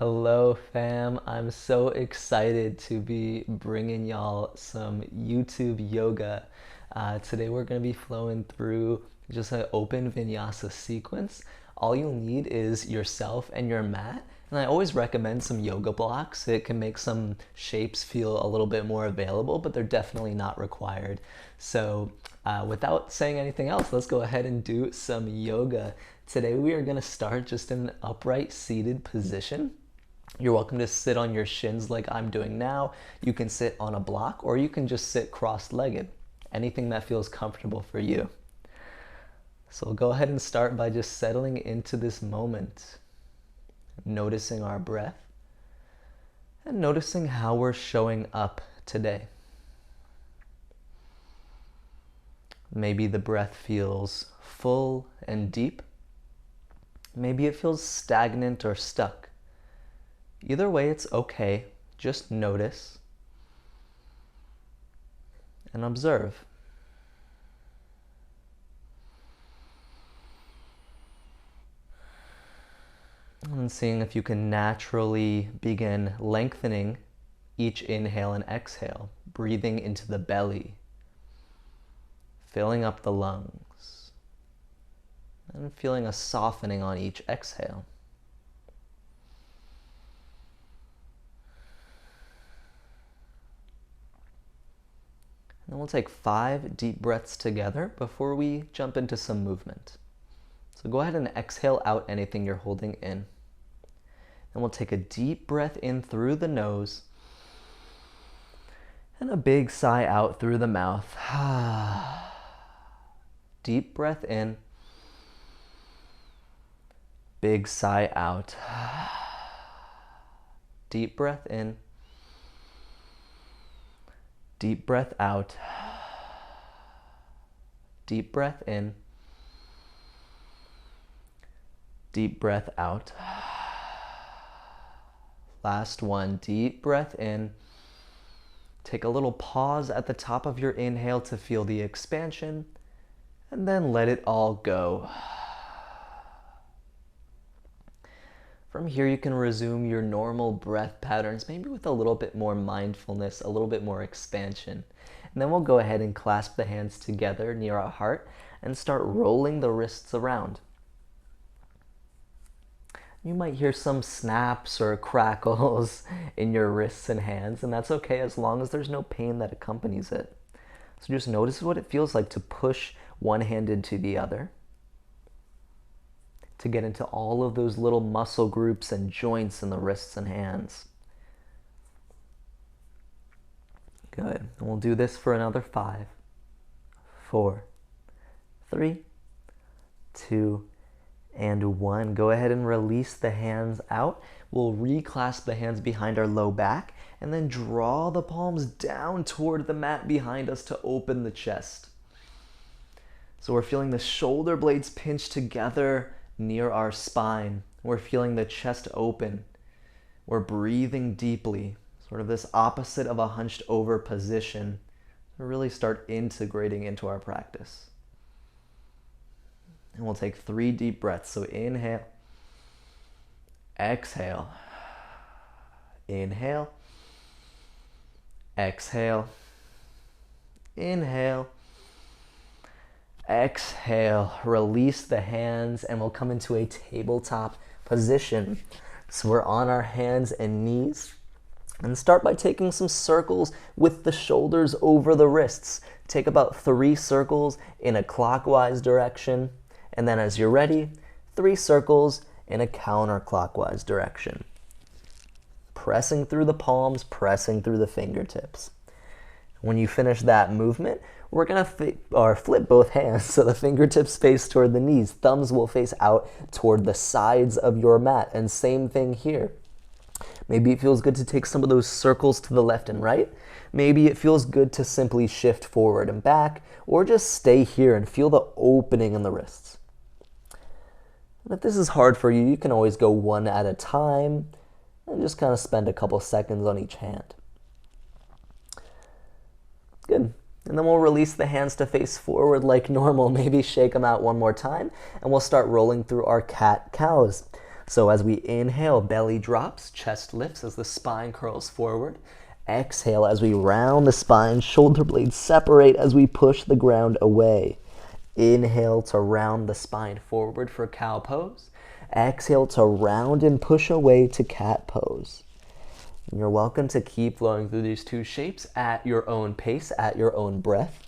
Hello fam, I'm so excited to be bringing y'all some YouTube yoga. Today we're going to be flowing through just an open vinyasa sequence. All you'll need is yourself and your mat. And I always recommend some yoga blocks. It can make some shapes feel a little bit more available, but they're definitely not required. So without saying anything else, let's go ahead and do some yoga. Today we are going to start just in an upright seated position. You're welcome to sit on your shins like I'm doing now. You can sit on a block or you can just sit cross-legged. Anything that feels comfortable for you. So we'll go ahead and start by just settling into this moment. Noticing our breath and noticing how we're showing up today. Maybe the breath feels full and deep. Maybe it feels stagnant or stuck. Either way, it's okay. Just notice and observe. And seeing if you can naturally begin lengthening each inhale and exhale, breathing into the belly, filling up the lungs, and feeling a softening on each exhale. And we'll take 5 deep breaths together before we jump into some movement. So go ahead and exhale out anything you're holding in. Then we'll take a deep breath in through the nose and a big sigh out through the mouth. Deep breath in, big sigh out. Deep breath in, deep breath out. Deep breath in, deep breath out. Last one, deep breath in. Take a little pause at the top of your inhale to feel the expansion, and then let it all go. From here, you can resume your normal breath patterns, maybe with a little bit more mindfulness, a little bit more expansion. And then we'll go ahead and clasp the hands together near our heart and start rolling the wrists around. You might hear some snaps or crackles in your wrists and hands, and that's okay as long as there's no pain that accompanies it. So just notice what it feels like to push one hand into the other, to get into all of those little muscle groups and joints in the wrists and hands. Good. And we'll do this for another 5, 4, 3, 2, and 1. Go ahead and release the hands out. We'll reclasp the hands behind our low back and then draw the palms down toward the mat behind us to open the chest. So we're feeling the shoulder blades pinch together near our spine. We're feeling the chest open. We're breathing deeply, sort of this opposite of a hunched over position to really start integrating into our practice. And we'll take 3 deep breaths. So inhale, exhale, inhale, exhale, inhale, exhale. Release the hands and we'll come into a tabletop position. So we're on our hands and knees. And start by taking some circles with the shoulders over the wrists. Take about 3 circles in a clockwise direction. And then as you're ready, 3 circles in a counterclockwise direction. Pressing through the palms, pressing through the fingertips. When you finish that movement, we're gonna flip both hands so the fingertips face toward the knees. Thumbs will face out toward the sides of your mat. And same thing here. Maybe it feels good to take some of those circles to the left and right. Maybe it feels good to simply shift forward and back, or just stay here and feel the opening in the wrists. And if this is hard for you, you can always go one at a time and just kind of spend a couple seconds on each hand. Good. And then we'll release the hands to face forward like normal. Maybe shake them out one more time, and we'll start rolling through our cat-cows. So as we inhale, belly drops, chest lifts as the spine curls forward. Exhale as we round the spine, shoulder blades separate as we push the ground away. Inhale to round the spine forward for cow pose. Exhale to round and push away to cat pose. And you're welcome to keep flowing through these two shapes at your own pace, at your own breath.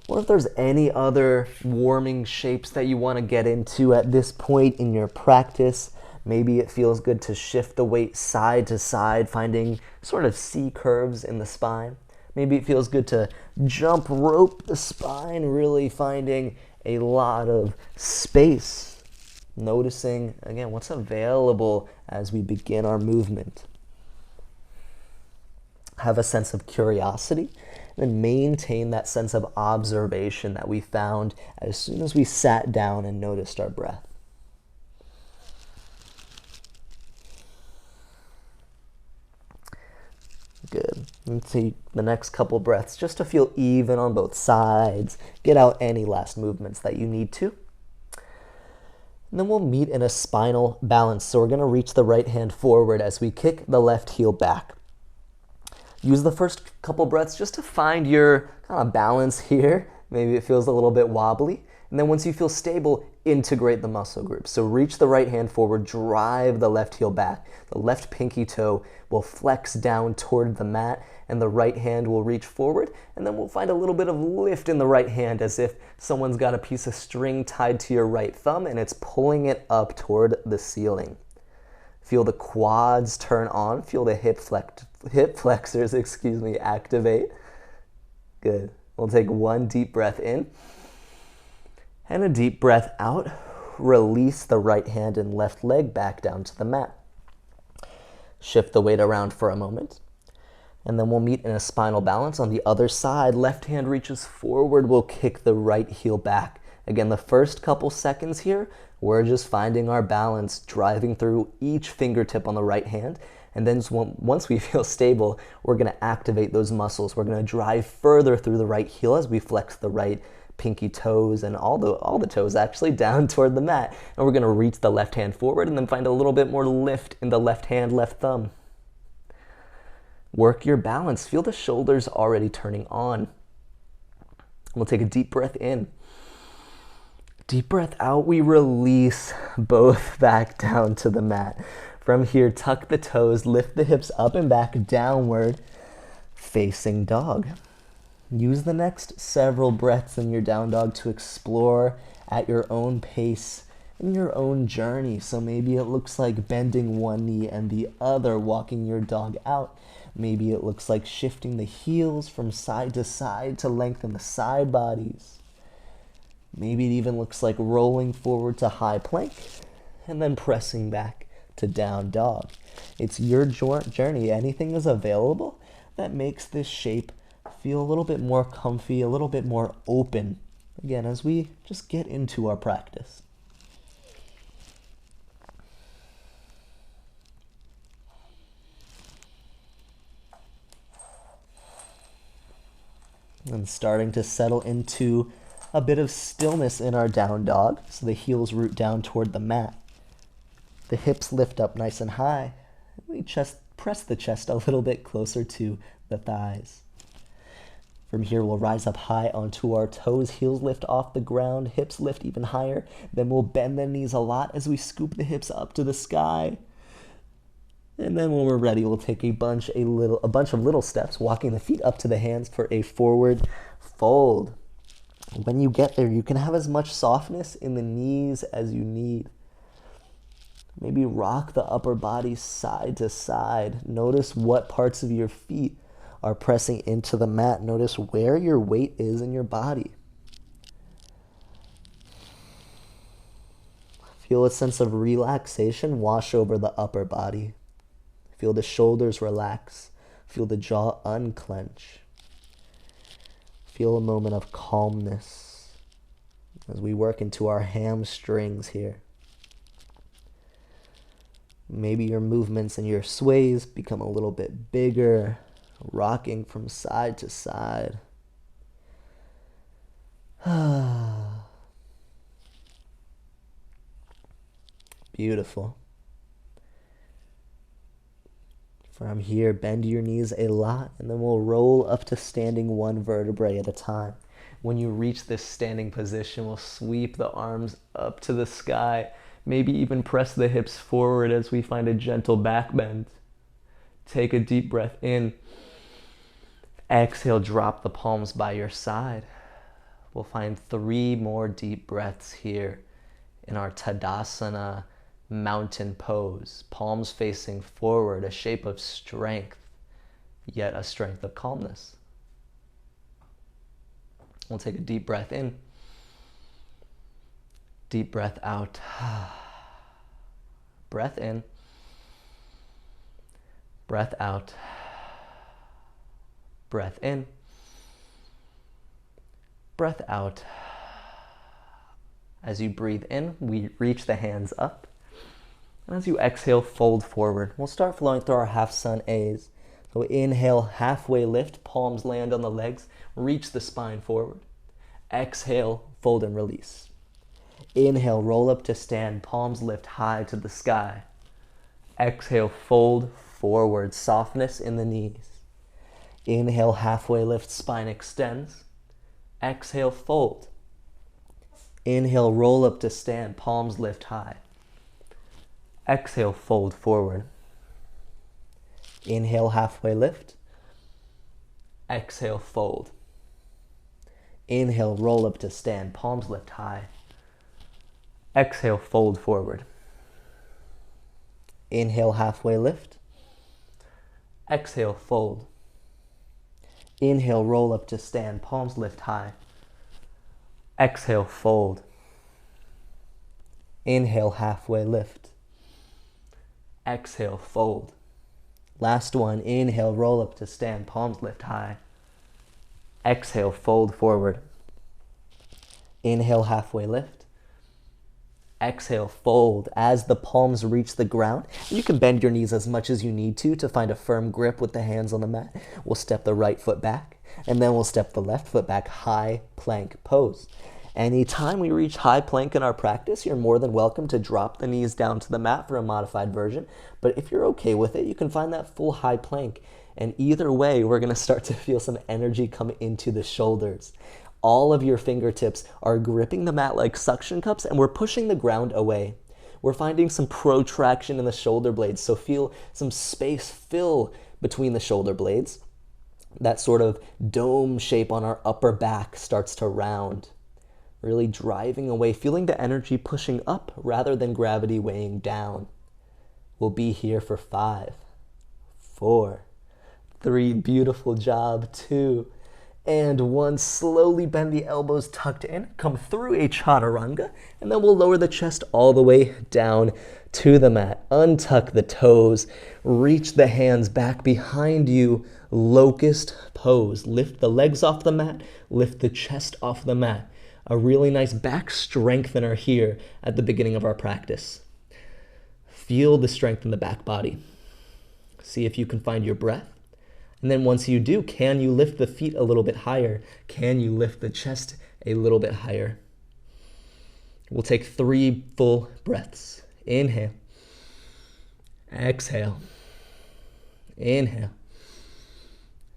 Or if there's any other warming shapes that you want to get into at this point in your practice, maybe it feels good to shift the weight side to side, finding sort of C curves in the spine. Maybe it feels good to jump rope the spine, really finding a lot of space. Noticing, again, what's available as we begin our movement. Have a sense of curiosity and maintain that sense of observation that we found as soon as we sat down and noticed our breath. Good. And take the next couple breaths just to feel even on both sides. Get out any last movements that you need to. And then we'll meet in a spinal balance. So we're going to reach the right hand forward as we kick the left heel back. Use the first couple breaths just to find your kind of balance here. Maybe it feels a little bit wobbly. And then once you feel stable, integrate the muscle group. So reach the right hand forward, drive the left heel back. The left pinky toe will flex down toward the mat, and the right hand will reach forward, and then we'll find a little bit of lift in the right hand as if someone's got a piece of string tied to your right thumb and it's pulling it up toward the ceiling. Feel the quads turn on, feel the hip flexors, activate. Good. We'll take one deep breath in and a deep breath out. Release the right hand and left leg back down to the mat. Shift the weight around for a moment. And then we'll meet in a spinal balance on the other side. Left hand reaches forward. We'll kick the right heel back. Again, the first couple seconds here, we're just finding our balance, driving through each fingertip on the right hand. And then once we feel stable, we're going to activate those muscles. We're going to drive further through the right heel as we flex the right pinky toes and all the toes actually down toward the mat. And we're going to reach the left hand forward and then find a little bit more lift in the left hand, left thumb. Work your balance. Feel the shoulders already turning on. We'll take a deep breath in. Deep breath out. We release both back down to the mat. From here, tuck the toes, lift the hips up and back, downward facing dog. Use the next several breaths in your down dog to explore at your own pace in your own journey. So maybe it looks like bending one knee and the other, walking your dog out. Maybe it looks like shifting the heels from side to side to lengthen the side bodies. Maybe it even looks like rolling forward to high plank and then pressing back to down dog. It's your journey. Anything is available that makes this shape feel a little bit more comfy, a little bit more open, again, as we just get into our practice. And starting to settle into a bit of stillness in our down dog, so the heels root down toward the mat. The hips lift up nice and high. We press the chest a little bit closer to the thighs. From here, we'll rise up high onto our toes, heels lift off the ground, hips lift even higher. Then we'll bend the knees a lot as we scoop the hips up to the sky. And then when we're ready, we'll take a bunch of little steps, walking the feet up to the hands for a forward fold. When you get there, you can have as much softness in the knees as you need. Maybe rock the upper body side to side. Notice what parts of your feet are pressing into the mat. Notice where your weight is in your body. Feel a sense of relaxation wash over the upper body. Feel the shoulders relax. Feel the jaw unclench. Feel a moment of calmness as we work into our hamstrings here. Maybe your movements and your sways become a little bit bigger, rocking from side to side. Beautiful. From here, bend your knees a lot, and then we'll roll up to standing one vertebrae at a time. When you reach this standing position, we'll sweep the arms up to the sky, maybe even press the hips forward as we find a gentle back bend. Take a deep breath in. Exhale, drop the palms by your side. We'll find 3 more deep breaths here in our Tadasana mountain pose. Palms facing forward, a shape of strength, yet a strength of calmness. We'll take a deep breath in. Deep breath out. Breath in. Breath out. Breath in. Breath out. As you breathe in, we reach the hands up. And as you exhale, fold forward. We'll start flowing through our half sun A's. So inhale, halfway lift, palms land on the legs, reach the spine forward. Exhale, fold and release. Inhale, roll up to stand, palms lift high to the sky. Exhale, fold forward, softness in the knees. Inhale, halfway lift, spine extends. Exhale, fold. Inhale, roll up to stand, palms lift high. Exhale, fold forward. Inhale, halfway lift. Exhale, fold. Inhale, roll up to stand, palms lift high. Exhale, fold forward. Inhale, halfway lift. Exhale, fold. Inhale, roll up to stand, palms lift high. Exhale, fold. Inhale, halfway lift. Exhale, fold. Last one, inhale, roll up to stand, palms lift high. Exhale, fold forward. Inhale, halfway lift. Exhale, fold. As the palms reach the ground, you can bend your knees as much as you need to find a firm grip with the hands on the mat. We'll step the right foot back, and then we'll step the left foot back, high plank pose. Anytime we reach high plank in our practice, you're more than welcome to drop the knees down to the mat for a modified version. But if you're okay with it, you can find that full high plank. And either way, we're gonna start to feel some energy come into the shoulders. All of your fingertips are gripping the mat like suction cups, and we're pushing the ground away. We're finding some protraction in the shoulder blades, so feel some space fill between the shoulder blades. That sort of dome shape on our upper back starts to round. Really driving away, feeling the energy pushing up rather than gravity weighing down. We'll be here for 5, 4, 3, beautiful job, 2, and 1. Slowly bend the elbows tucked in, come through a chaturanga, and then we'll lower the chest all the way down to the mat. Untuck the toes, reach the hands back behind you, locust pose. Lift the legs off the mat, lift the chest off the mat. A really nice back strengthener here at the beginning of our practice. Feel the strength in the back body. See if you can find your breath. And then once you do, can you lift the feet a little bit higher? Can you lift the chest a little bit higher? We'll take 3 full breaths. Inhale. Exhale. Inhale.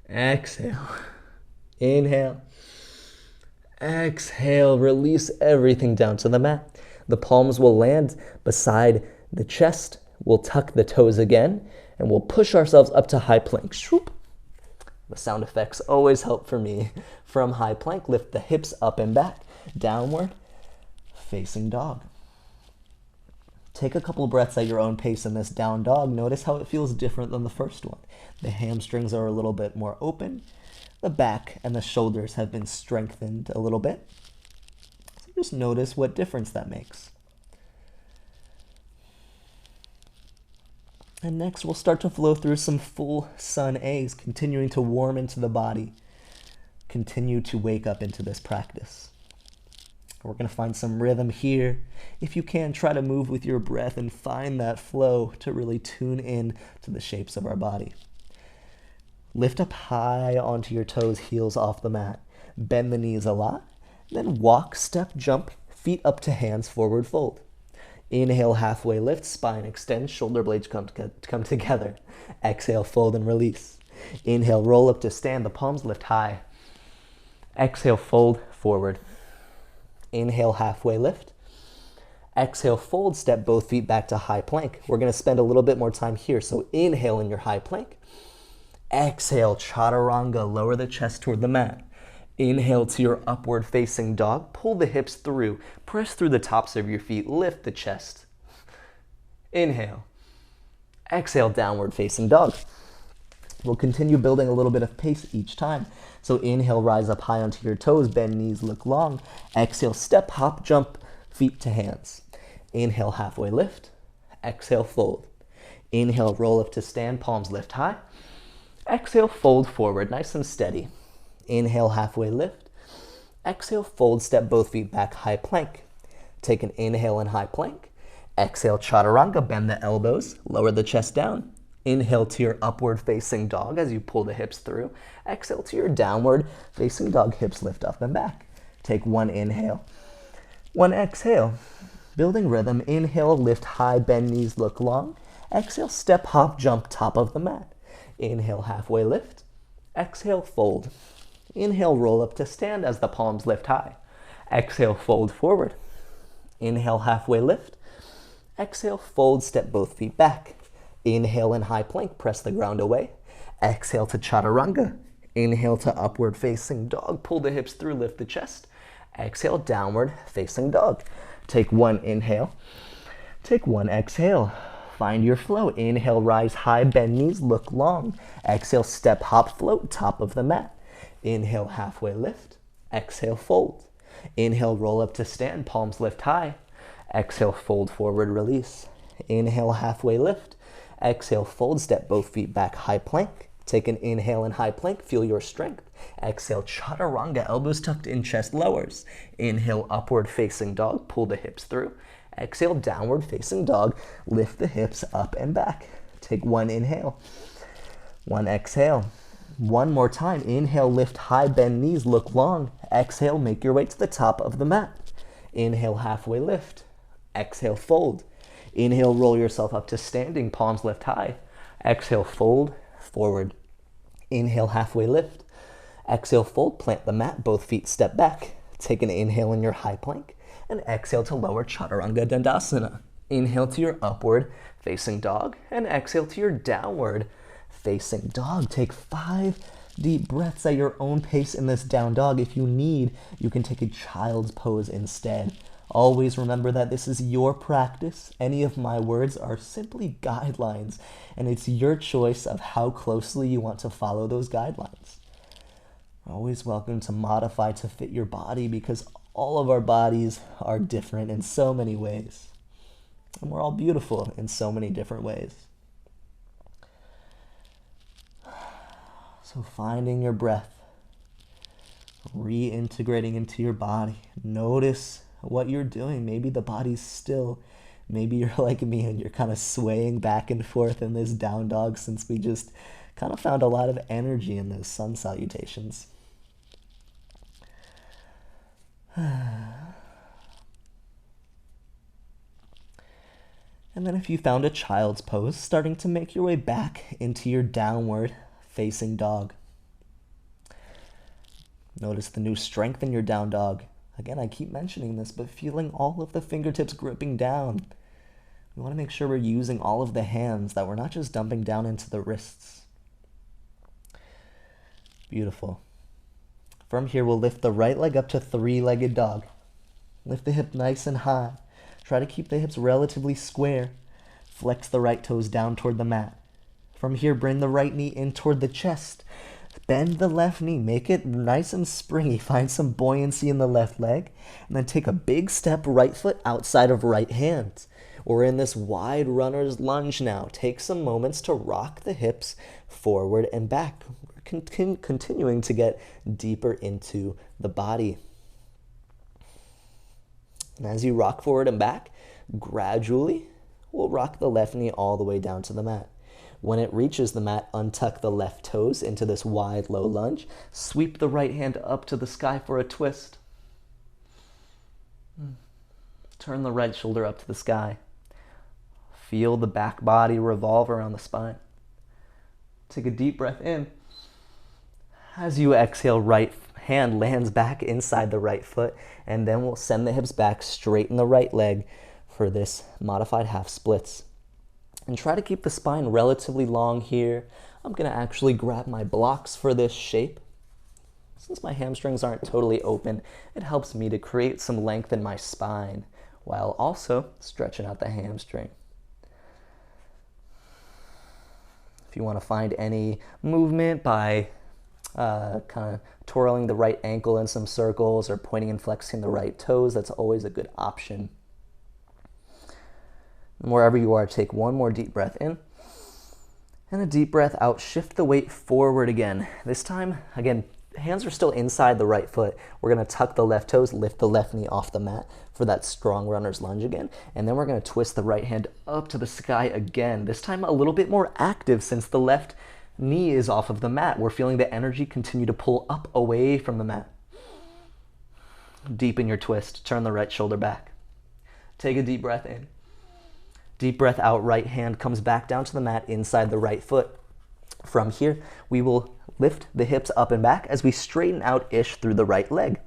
Exhale. Inhale. Exhale, release everything down to the mat. The palms will land beside the chest. We'll tuck the toes again, and we'll push ourselves up to high plank. Shoop. The sound effects always help for me. From high plank, lift the hips up and back. Downward facing dog. Take a couple breaths at your own pace in this down dog. Notice how it feels different than the first one. The hamstrings are a little bit more open. The back and the shoulders have been strengthened a little bit. So just notice what difference that makes. And next we'll start to flow through some full sun A's, continuing to warm into the body. Continue to wake up into this practice. We're going to find some rhythm here. If you can, try to move with your breath and find that flow to really tune in to the shapes of our body. Lift up high onto your toes, heels off the mat. Bend the knees a lot. Then walk, step, jump, feet up to hands, forward fold. Inhale, halfway lift, spine extend, shoulder blades come together. Exhale, fold and release. Inhale, roll up to stand, the palms lift high. Exhale, fold forward. Inhale, halfway lift. Exhale, fold, step both feet back to high plank. We're gonna spend a little bit more time here. So inhale in your high plank. Exhale, chaturanga, lower the chest toward the mat. Inhale to your upward facing dog. Pull the hips through. Press through the tops of your feet. Lift the chest. Inhale. Exhale, downward facing dog. We'll continue building a little bit of pace each time. So inhale, rise up high onto your toes. Bend knees, look long. Exhale, step, hop, jump, feet to hands. Inhale, halfway lift. Exhale, fold. Inhale, roll up to stand. Palms lift high. Exhale, fold forward, nice and steady. Inhale, halfway lift. Exhale, fold, step both feet back, high plank. Take an inhale in high plank. Exhale, chaturanga, bend the elbows, lower the chest down. Inhale to your upward facing dog as you pull the hips through. Exhale to your downward facing dog, hips lift up and back. Take one inhale, one exhale. Building rhythm, inhale, lift high, bend knees, look long. Exhale, step, hop, jump, top of the mat. Inhale, halfway lift. Exhale, fold. Inhale, roll up to stand as the palms lift high. Exhale, fold forward. Inhale, halfway lift. Exhale, fold, step both feet back. Inhale in high plank, press the ground away. Exhale to chaturanga. Inhale to upward facing dog. Pull the hips through, lift the chest. Exhale, downward facing dog. Take one inhale. Take one exhale. Find your flow. Inhale, rise high, bend knees, look long. Exhale, step, hop, float, top of the mat. Inhale, halfway lift. Exhale, fold. Inhale, roll up to stand, palms lift high. Exhale, fold forward, release. Inhale, halfway lift. Exhale, fold, step both feet back, high plank. Take an inhale in high plank, feel your strength. Exhale, chaturanga, elbows tucked in, chest lowers. Inhale, upward facing dog, pull the hips through. Exhale, downward facing dog, lift the hips up and back. Take one inhale, one exhale. One more time, inhale, lift high, bend knees, look long. Exhale, make your way to the top of the mat. Inhale, halfway lift. Exhale, fold. Inhale, roll yourself up to standing, palms lift high. Exhale, fold, forward. Inhale, halfway lift. Exhale, fold, plant the mat, both feet step back. Take an inhale in your high plank. And exhale to lower chaturanga dandasana. Inhale to your upward facing dog. And exhale to your downward facing dog. Take 5 deep breaths at your own pace in this down dog. If you need, you can take a child's pose instead. Always remember that this is your practice. Any of my words are simply guidelines, and it's your choice of how closely you want to follow those guidelines. You're always welcome to modify to fit your body, because all of our bodies are different in so many ways. And we're all beautiful in so many different ways. So finding your breath, reintegrating into your body. Notice what you're doing. Maybe the body's still. Maybe you're like me and you're kind of swaying back and forth in this down dog, since we just kind of found a lot of energy in those sun salutations. And then if you found a child's pose, starting to make your way back into your downward facing dog. Notice the new strength in your down dog. Again, I keep mentioning this, but feeling all of the fingertips gripping down. We want to make sure we're using all of the hands, that we're not just dumping down into the wrists. Beautiful. From here, we'll lift the right leg up to three-legged dog. Lift the hip nice and high. Try to keep the hips relatively square. Flex the right toes down toward the mat. From here, bring the right knee in toward the chest. Bend the left knee. Make it nice and springy. Find some buoyancy in the left leg. And then take a big step, right foot outside of right hand. We're in this wide runner's lunge now. Take some moments to rock the hips forward and back. We're continuing to get deeper into the body. And as you rock forward and back, gradually, we'll rock the left knee all the way down to the mat. When it reaches the mat, untuck the left toes into this wide, low lunge. Sweep the right hand up to the sky for a twist. Turn the right shoulder up to the sky. Feel the back body revolve around the spine. Take a deep breath in. As you exhale, right hand lands back inside the right foot, and then we'll send the hips back, straighten the right leg for this modified half splits. And try to keep the spine relatively long here. I'm gonna actually grab my blocks for this shape. Since my hamstrings aren't totally open, it helps me to create some length in my spine while also stretching out the hamstring. If you want to find any movement by kind of twirling the right ankle in some circles or pointing and flexing the right toes, that's always a good option. And wherever you are, take one more deep breath in and a deep breath out. Shift the weight forward again. This time, again, hands are still inside the right foot. We're going to tuck the left toes, lift the left knee off the mat for that strong runner's lunge again. And then we're going to twist the right hand up to the sky again. This time a little bit more active since the left knee is off of the mat. We're feeling the energy continue to pull up away from the mat. Deepen your twist. Turn the right shoulder back. Take a deep breath in. Deep breath out. Right hand comes back down to the mat inside the right foot. From here, we will lift the hips up and back as we straighten out-ish through the right leg.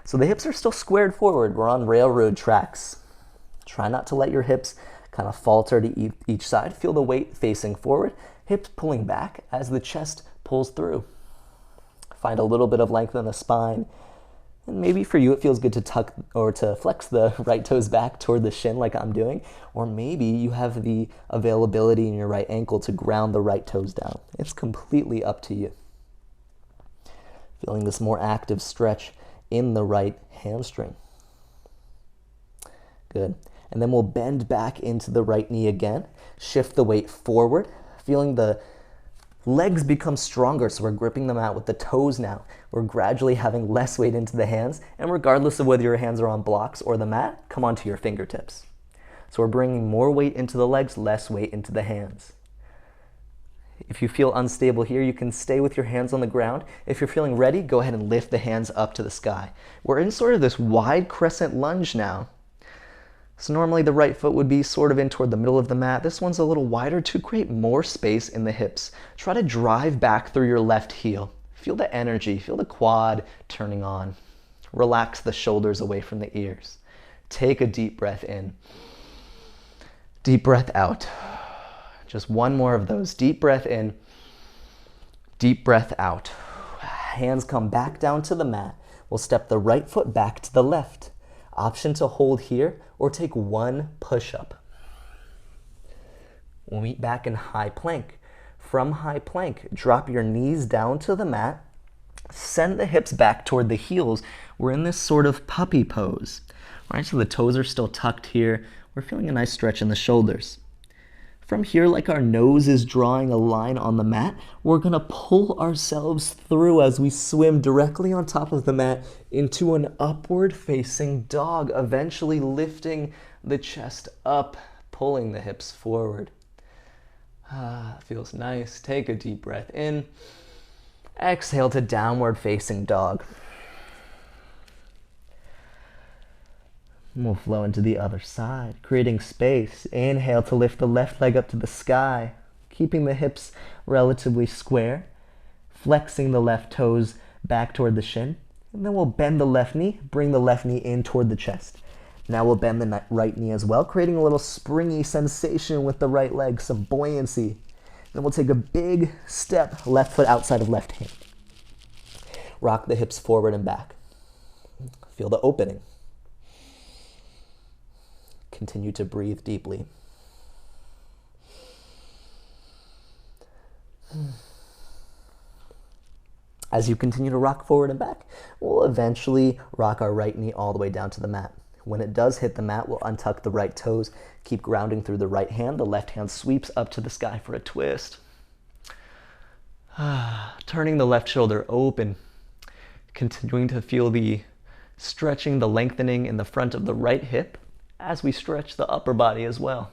So the hips are still squared forward. We're on railroad tracks. Try not to let your hips kind of falter to each side. Feel the weight facing forward, hips pulling back as the chest pulls through. Find a little bit of length in the spine. And maybe for you it feels good to tuck or to flex the right toes back toward the shin like I'm doing. Or maybe you have the availability in your right ankle to ground the right toes down. It's completely up to you. Feeling this more active stretch in the right hamstring. Good. And then we'll bend back into the right knee again. Shift the weight forward. Feeling the legs become stronger, so we're gripping them out with the toes now. We're gradually having less weight into the hands, and regardless of whether your hands are on blocks or the mat, come onto your fingertips. So we're bringing more weight into the legs, less weight into the hands. If you feel unstable here, you can stay with your hands on the ground. If you're feeling ready, go ahead and lift the hands up to the sky. We're in sort of this wide crescent lunge now. So normally the right foot would be sort of in toward the middle of the mat. This one's a little wider to create more space in the hips. Try to drive back through your left heel. Feel the energy, feel the quad turning on. Relax the shoulders away from the ears. Take a deep breath in. Deep breath out. Just one more of those. Deep breath in. Deep breath out. Hands come back down to the mat. We'll step the right foot back to the left. Option to hold here or take one push-up. We'll meet back in high plank. From high plank, drop your knees down to the mat. Send the hips back toward the heels. We're in this sort of puppy pose. All right, so the toes are still tucked here. We're feeling a nice stretch in the shoulders. From here, like our nose is drawing a line on the mat, we're gonna pull ourselves through as we swim directly on top of the mat into an upward facing dog, eventually lifting the chest up, pulling the hips forward. Feels nice. Take a deep breath in. Exhale to downward facing dog. And we'll flow into the other side, creating space. Inhale to lift the left leg up to the sky, keeping the hips relatively square, flexing the left toes back toward the shin. And then we'll bend the left knee, bring the left knee in toward the chest. Now we'll bend the right knee as well, creating a little springy sensation with the right leg, some buoyancy. Then we'll take a big step, left foot outside of left hand. Rock the hips forward and back. Feel the opening. Continue to breathe deeply. As you continue to rock forward and back, we'll eventually rock our right knee all the way down to the mat. When it does hit the mat, we'll untuck the right toes, keep grounding through the right hand. The left hand sweeps up to the sky for a twist. Turning the left shoulder open, continuing to feel the stretching, the lengthening in the front of the right hip as we stretch the upper body as well.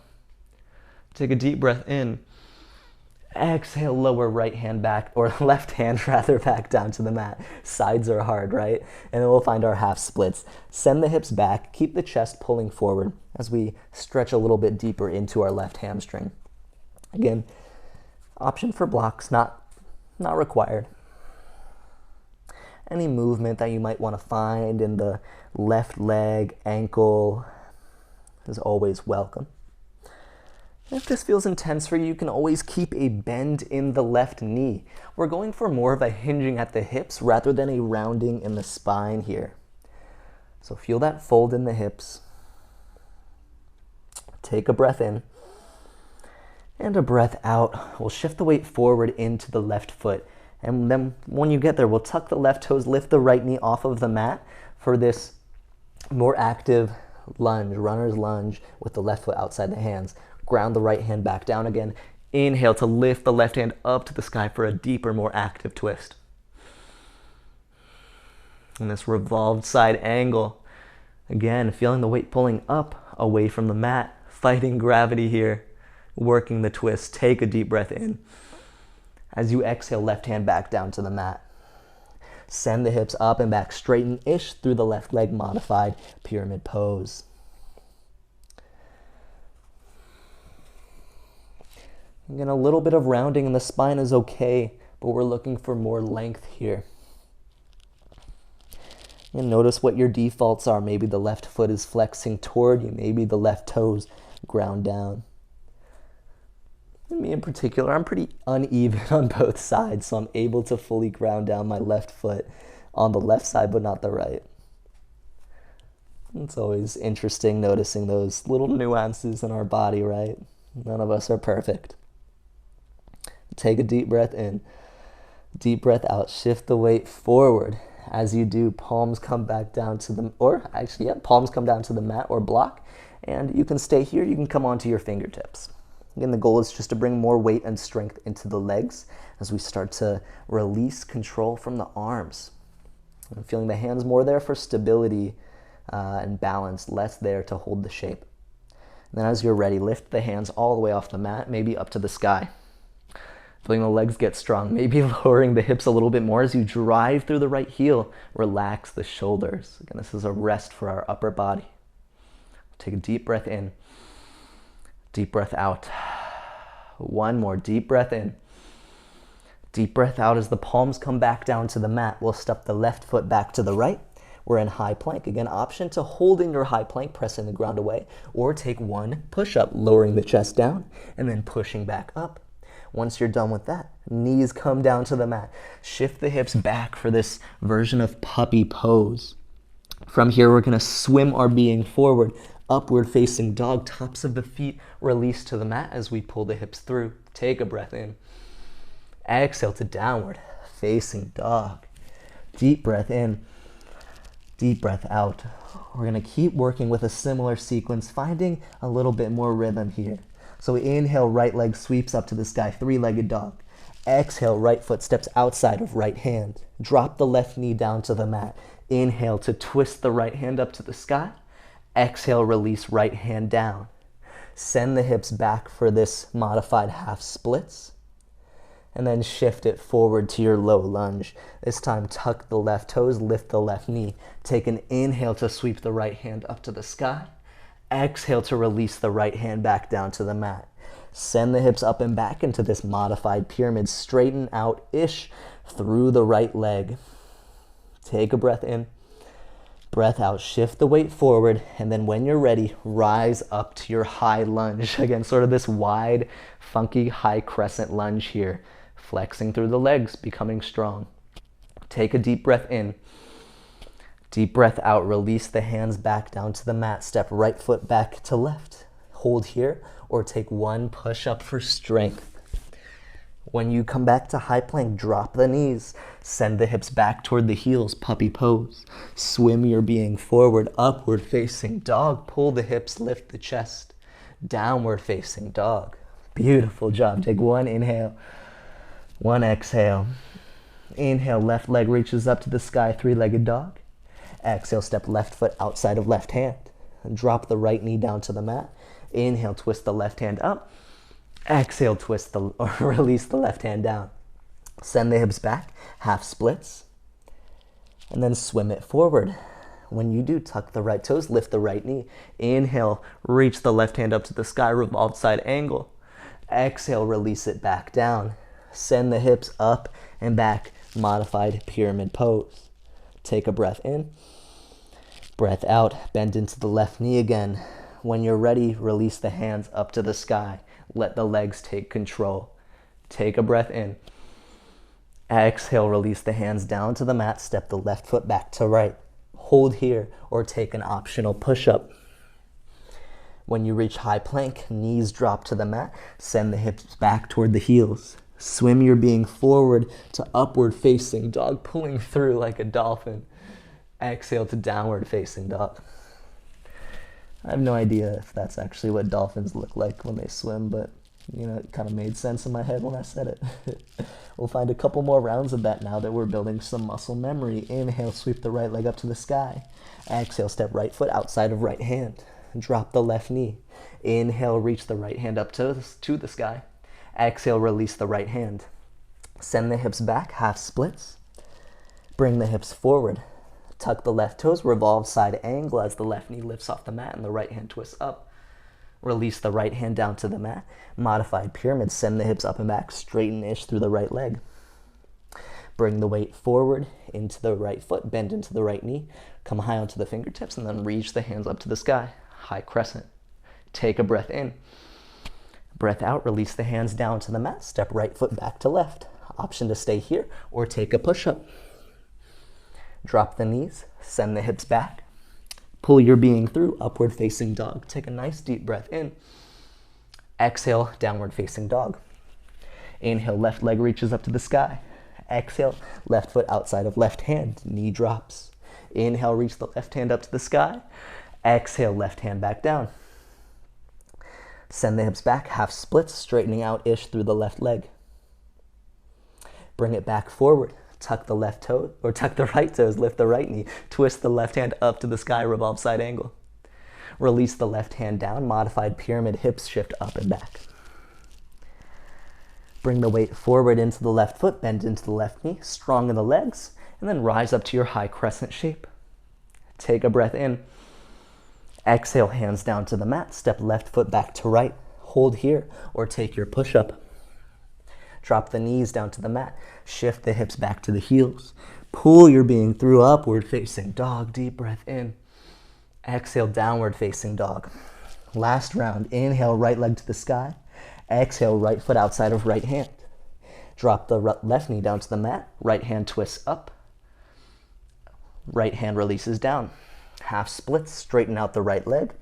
Take a deep breath in. Exhale, lower right hand back, or left hand rather, back down to the mat. Sides are hard, right? And then we'll find our half splits. Send the hips back, keep the chest pulling forward as we stretch a little bit deeper into our left hamstring. Again, option for blocks, not required. Any movement that you might want to find in the left leg, ankle is always welcome. If this feels intense for you, you can always keep a bend in the left knee. We're going for more of a hinging at the hips rather than a rounding in the spine here. So feel that fold in the hips. Take a breath in and a breath out. We'll shift the weight forward into the left foot. And then when you get there, we'll tuck the left toes, lift the right knee off of the mat for this more active lunge, runner's lunge with the left foot outside the hands. Ground the right hand back down again. Inhale to lift the left hand up to the sky for a deeper, more active twist. And this revolved side angle. Again, feeling the weight pulling up away from the mat, fighting gravity here, working the twist. Take a deep breath in. As you exhale, left hand back down to the mat. Send the hips up and back, straighten-ish through the left leg, modified pyramid pose. Again, a little bit of rounding in the spine is okay, but we're looking for more length here. And notice what your defaults are. Maybe the left foot is flexing toward you. Maybe the left toes ground down. And me in particular, I'm pretty uneven on both sides, so I'm able to fully ground down my left foot on the left side, but not the right. It's always interesting noticing those little nuances in our body, right? None of us are perfect. Take a deep breath in, deep breath out. Shift the weight forward. As you do, palms come back down to the, palms come down to the mat or block, and you can stay here. You can come onto your fingertips. Again, the goal is just to bring more weight and strength into the legs as we start to release control from the arms. I'm feeling the hands more there for stability and balance, less there to hold the shape. And then as you're ready, lift the hands all the way off the mat, maybe up to the sky. Feeling the legs get strong, maybe lowering the hips a little bit more as you drive through the right heel. Relax the shoulders. Again, this is a rest for our upper body. Take a deep breath in, deep breath out. One more deep breath in, deep breath out. As the palms come back down to the mat, we'll step the left foot back to the right. We're in high plank. Again, option to hold in your high plank, pressing the ground away, or take one push up, lowering the chest down, and then pushing back up. Once you're done with that, knees come down to the mat. Shift the hips back for this version of puppy pose. From here, we're gonna swim our being forward, upward facing dog, tops of the feet release to the mat as we pull the hips through. Take a breath in. Exhale to downward facing dog. Deep breath in, deep breath out. We're gonna keep working with a similar sequence, finding a little bit more rhythm here. So inhale, right leg sweeps up to the sky, three-legged dog. Exhale, right foot steps outside of right hand. Drop the left knee down to the mat. Inhale to twist the right hand up to the sky. Exhale, release right hand down. Send the hips back for this modified half splits. And then shift it forward to your low lunge. This time, tuck the left toes, lift the left knee. Take an inhale to sweep the right hand up to the sky. Exhale to release the right hand back down to the mat. Send the hips up and back into this modified pyramid. Straighten out-ish through the right leg. Take a breath in, breath out. Shift the weight forward, and then when you're ready, rise up to your high lunge. Again, sort of this wide, funky high crescent lunge here. Flexing through the legs, becoming strong. Take a deep breath in. Deep breath out, release the hands back down to the mat. Step right foot back to left. Hold here, or take one push up for strength. When you come back to high plank, drop the knees. Send the hips back toward the heels, puppy pose. Swim your being forward, upward facing dog. Pull the hips, lift the chest. Downward facing dog. Beautiful job. Take one inhale, one exhale. Inhale, left leg reaches up to the sky, three-legged dog. Exhale, step left foot outside of left hand. And drop the right knee down to the mat. Inhale, twist the left hand up. Exhale, twist the, or release the left hand down. Send the hips back, half splits, and then swim it forward. When you do, tuck the right toes, lift the right knee. Inhale, reach the left hand up to the sky, revolved side angle. Exhale, release it back down. Send the hips up and back, modified pyramid pose. Take a breath in, breath out, bend into the left knee again. When you're ready, release the hands up to the sky. Let the legs take control. Take a breath in. Exhale, release the hands down to the mat, step the left foot back to right. Hold here or take an optional push-up. When you reach high plank, knees drop to the mat, send the hips back toward the heels. Swim your being forward to upward facing dog, pulling through like a dolphin. Exhale to downward facing dog. I have no idea if that's actually what dolphins look like when they swim, but you know, it kind of made sense in my head when I said it. We'll find a couple more rounds of that now that we're building some muscle memory. Inhale, sweep the right leg up to the sky. Exhale, step right foot outside of right hand. Drop the left knee. Inhale, reach the right hand up to the sky. Exhale, release the right hand. Send the hips back, half splits. Bring the hips forward. Tuck the left toes, revolve side angle as the left knee lifts off the mat and the right hand twists up. Release the right hand down to the mat. Modified pyramid, send the hips up and back, straighten-ish through the right leg. Bring the weight forward into the right foot, bend into the right knee, come high onto the fingertips, and then reach the hands up to the sky. High crescent. Take a breath in. Breath out, release the hands down to the mat, step right foot back to left. Option to stay here or take a push-up. Drop the knees, send the hips back. Pull your being through, upward facing dog. Take a nice deep breath in. Exhale, downward facing dog. Inhale, left leg reaches up to the sky. Exhale, left foot outside of left hand, knee drops. Inhale, reach the left hand up to the sky. Exhale, left hand back down. Send the hips back, half splits, straightening out-ish through the left leg. Bring it back forward. Tuck the left toe, or tuck the right toes, lift the right knee, twist the left hand up to the sky, revolve side angle. Release the left hand down, modified pyramid, hips shift up and back. Bring the weight forward into the left foot, bend into the left knee, strong in the legs, and then rise up to your high crescent shape. Take a breath in. Exhale, hands down to the mat, step left foot back to right. Hold here or take your push-up. Drop the knees down to the mat. Shift the hips back to the heels. Pull your being through, upward facing dog. Deep breath in. Exhale, downward facing dog. Last round. Inhale, right leg to the sky. Exhale, right foot outside of right hand. Drop the left knee down to the mat. Right hand twists up. Right hand releases down. Half splits, straighten out the right leg.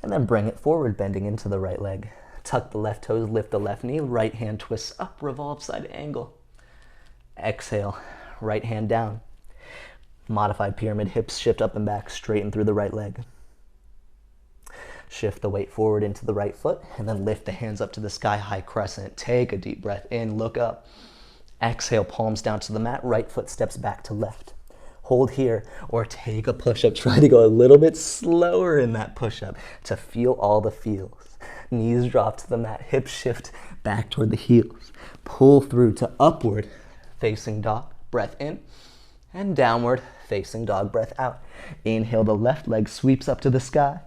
And then bring it forward, bending into the right leg. Tuck the left toes, lift the left knee, right hand twists up, revolve side angle. Exhale, right hand down. Modified pyramid, hips shift up and back, straighten through the right leg. Shift the weight forward into the right foot, and then lift the hands up to the sky, high crescent. Take a deep breath in, look up. Exhale, palms down to the mat, right foot steps back to left. Hold here, or take a push-up. Try to go a little bit slower in that push-up to feel all the feels. Knees drop to the mat, hips shift back toward the heels. Pull through to upward facing dog, breath in, and downward facing dog, breath out. Inhale, the left leg sweeps up to the sky.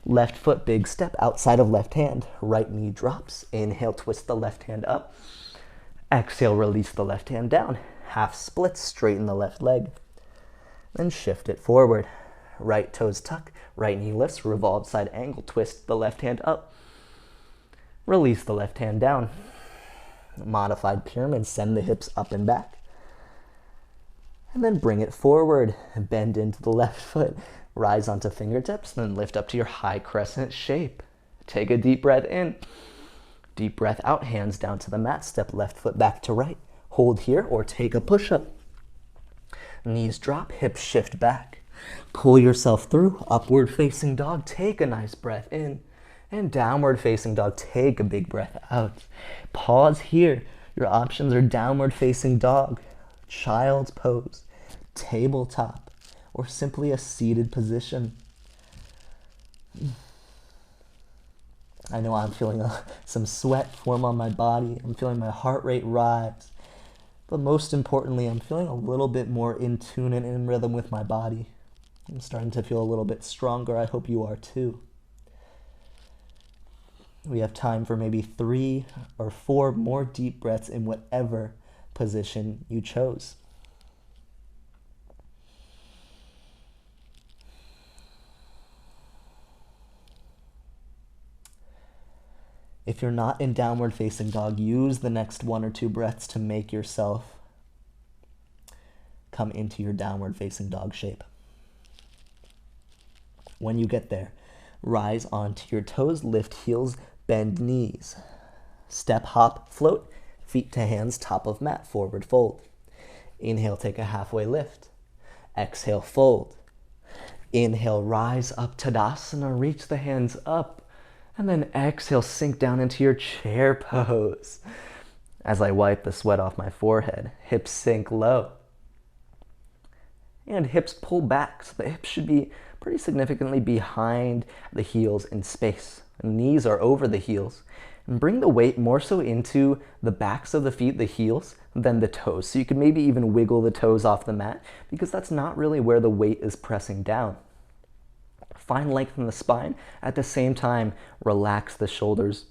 Left foot, big step outside of left hand. Right knee drops. Inhale, twist the left hand up. Exhale, release the left hand down. Half split, straighten the left leg. Then shift it forward. Right toes tuck, right knee lifts, revolve side angle, twist the left hand up. Release the left hand down. Modified pyramid, send the hips up and back. And then bring it forward, bend into the left foot, rise onto fingertips, then lift up to your high crescent shape. Take a deep breath in. Deep breath out, hands down to the mat, step left foot back to right. Hold here or take a push-up. Knees drop, hips shift back. Pull yourself through, upward facing dog, take a nice breath in. And downward facing dog, take a big breath out. Pause here. Your options are downward facing dog, child's pose, tabletop, or simply a seated position. I know I'm feeling some sweat form on my body. I'm feeling my heart rate rise. But most importantly, I'm feeling a little bit more in tune and in rhythm with my body. I'm starting to feel a little bit stronger. I hope you are too. We have time for maybe 3 or 4 more deep breaths in whatever position you chose. If you're not in downward facing dog, use the next 1 or 2 breaths to make yourself come into your downward facing dog shape. When you get there, rise onto your toes, lift heels, bend knees. Step, hop, float, feet to hands, top of mat, forward fold. Inhale, take a halfway lift. Exhale, fold. Inhale, rise up, Tadasana, reach the hands up. And then exhale, sink down into your chair pose. As I wipe the sweat off my forehead, hips sink low. And hips pull back, so the hips should be pretty significantly behind the heels in space. Knees are over the heels. And bring the weight more so into the backs of the feet, the heels, than the toes. So you could maybe even wiggle the toes off the mat, because that's not really where the weight is pressing down. Find length in the spine. At the same time, relax the shoulders,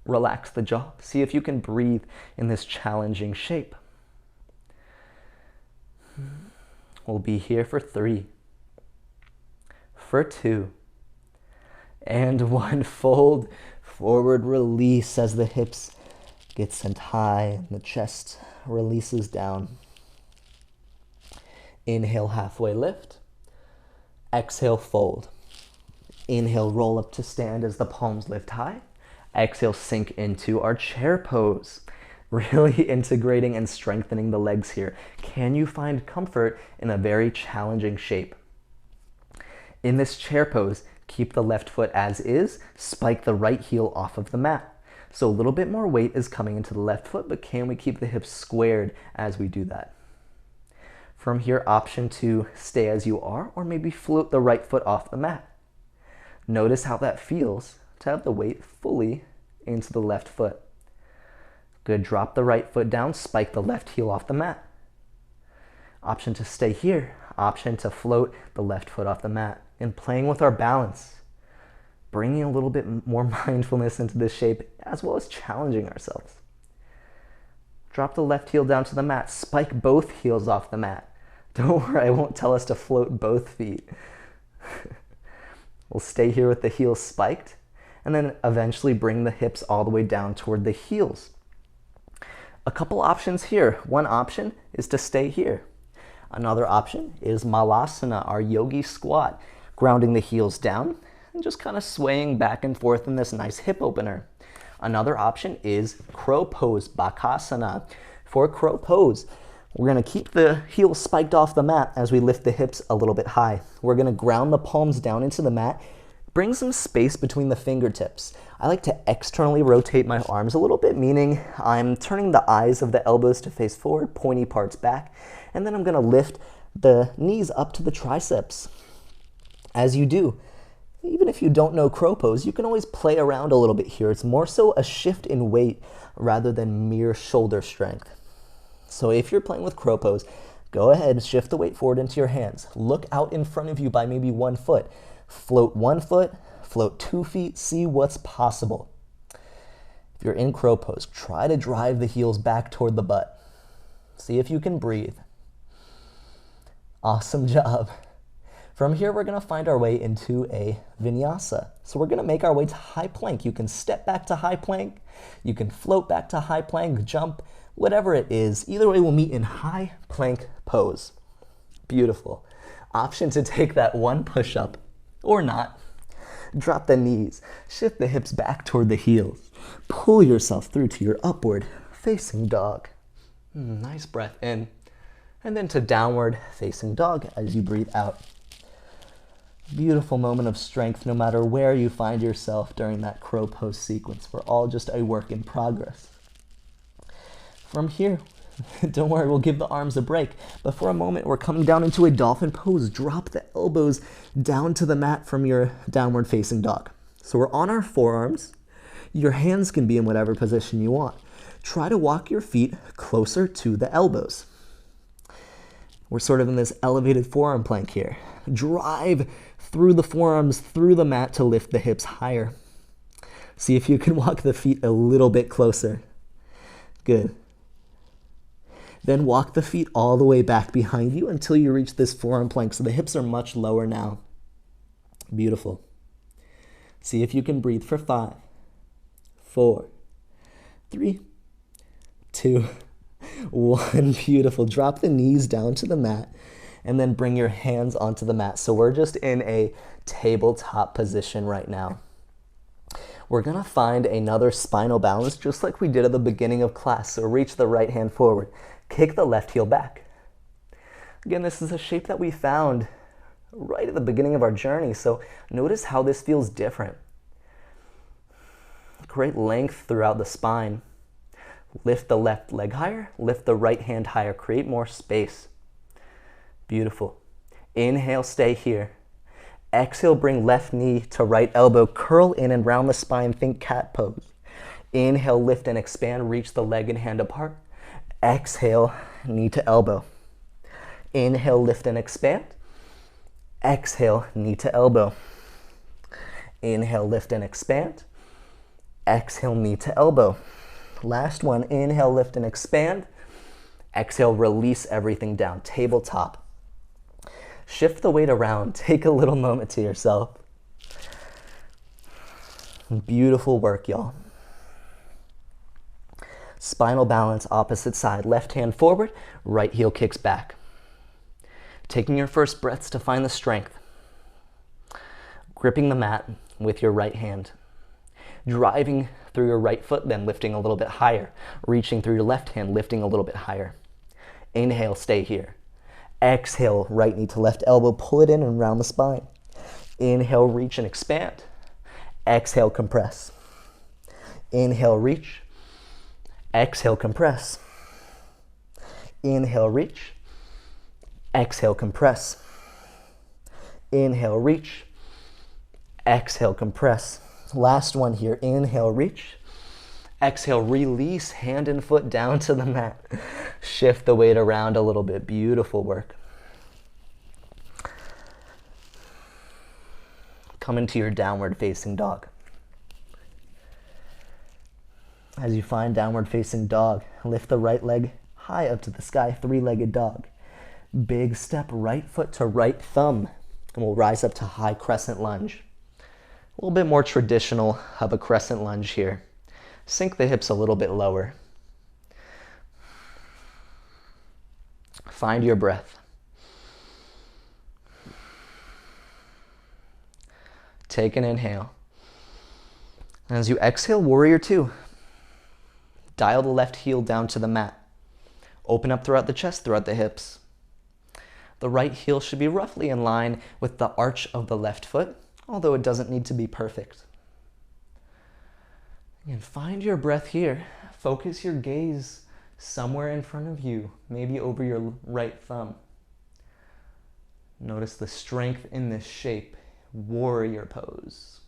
relax the jaw. See if you can breathe in this challenging shape. We'll be here for 3, for 2, and 1. Fold, forward release as the hips get sent high and the chest releases down. Inhale, halfway lift. Exhale, fold. Inhale, roll up to stand as the palms lift high. Exhale, sink into our chair pose. Really integrating and strengthening the legs here. Can you find comfort in a very challenging shape? In this chair pose, keep the left foot as is, spike the right heel off of the mat. So a little bit more weight is coming into the left foot, but can we keep the hips squared as we do that? From here, option to stay as you are, or maybe float the right foot off the mat. Notice how that feels to have the weight fully into the left foot. Good, drop the right foot down, spike the left heel off the mat. Option to stay here, option to float the left foot off the mat. And playing with our balance, bringing a little bit more mindfulness into this shape, as well as challenging ourselves. Drop the left heel down to the mat, spike both heels off the mat. Don't worry, I won't tell us to float both feet. We'll stay here with the heels spiked, and then eventually bring the hips all the way down toward the heels. A couple options here. One option is to stay here. Another option is Malasana, our yogi squat, grounding the heels down and just kind of swaying back and forth in this nice hip opener. Another option is crow pose, Bakasana. For crow pose, we're going to keep the heels spiked off the mat as we lift the hips a little bit high. We're going to ground the palms down into the mat, bring some space between the fingertips. I like to externally rotate my arms a little bit, meaning I'm turning the eyes of the elbows to face forward, pointy parts back, and then I'm going to lift the knees up to the triceps. As you do, even if you don't know crow pose, you can always play around a little bit here. It's more so a shift in weight rather than mere shoulder strength. So if you're playing with crow pose, go ahead and shift the weight forward into your hands. Look out in front of you by maybe 1 foot. Float 1 foot, float 2 feet, see what's possible. If you're in crow pose, try to drive the heels back toward the butt. See if you can breathe. Awesome job. From here, we're going to find our way into a vinyasa. So we're going to make our way to high plank. You can step back to high plank. You can float back to high plank, jump, whatever it is. Either way, we'll meet in high plank pose. Beautiful. Option to take that 1 push-up or not. Drop the knees. Shift the hips back toward the heels. Pull yourself through to your upward facing dog. Nice breath in. And then to downward facing dog as you breathe out. Beautiful moment of strength no matter where you find yourself during that crow pose sequence. We're all just a work in progress. From here, don't worry, we'll give the arms a break. But for a moment, we're coming down into a dolphin pose. Drop the elbows down to the mat from your downward facing dog. So we're on our forearms. Your hands can be in whatever position you want. Try to walk your feet closer to the elbows. We're sort of in this elevated forearm plank here. Drive through the forearms, through the mat to lift the hips higher. See if you can walk the feet a little bit closer. Good. Then walk the feet all the way back behind you until you reach this forearm plank so the hips are much lower now. Beautiful. See if you can breathe for 5, 4, 3, 2, 1. Beautiful. Drop the knees down to the mat and then bring your hands onto the mat. So we're just in a tabletop position right now. We're gonna find another spinal balance just like we did at the beginning of class. So reach the right hand forward, kick the left heel back. Again, this is a shape that we found right at the beginning of our journey. So notice how this feels different. Great length throughout the spine. Lift the left leg higher, lift the right hand higher, create more space. Beautiful. Inhale, stay here. Exhale, bring left knee to right elbow, curl in and round the spine, think cat pose. Inhale, lift and expand, reach the leg and hand apart. Exhale, knee to elbow. Inhale, lift and expand. Exhale, knee to elbow. Inhale, lift and expand. Exhale, knee to elbow. Last one, inhale, lift and expand. Exhale, release everything down, tabletop. Shift the weight around, take a little moment to yourself. Beautiful work, y'all. Spinal balance, opposite side. Left hand forward, right heel kicks back. Taking your first breaths to find the strength. Gripping the mat with your right hand. Driving through your right foot, then lifting a little bit higher. Reaching through your left hand, lifting a little bit higher. Inhale, stay here. Exhale, right knee to left elbow, pull it in and round the spine. Inhale, reach and expand. Exhale, compress. Inhale, reach. Exhale, compress. Inhale, reach. Exhale, compress. Inhale, reach. Exhale, compress. Last one here. Inhale, reach. Exhale, release hand and foot down to the mat. Shift the weight around a little bit. Beautiful work. Come into your downward facing dog. As you find downward facing dog, lift the right leg high up to the sky, three-legged dog. Big step, right foot to right thumb, and we'll rise up to high crescent lunge. A little bit more traditional of a crescent lunge here. Sink the hips a little bit lower. Find your breath. Take an inhale. As you exhale, warrior two. Dial the left heel down to the mat. Open up throughout the chest, throughout the hips. The right heel should be roughly in line with the arch of the left foot, although it doesn't need to be perfect. And find your breath here. Focus your gaze somewhere in front of you, maybe over your right thumb. Notice the strength in this shape, warrior pose.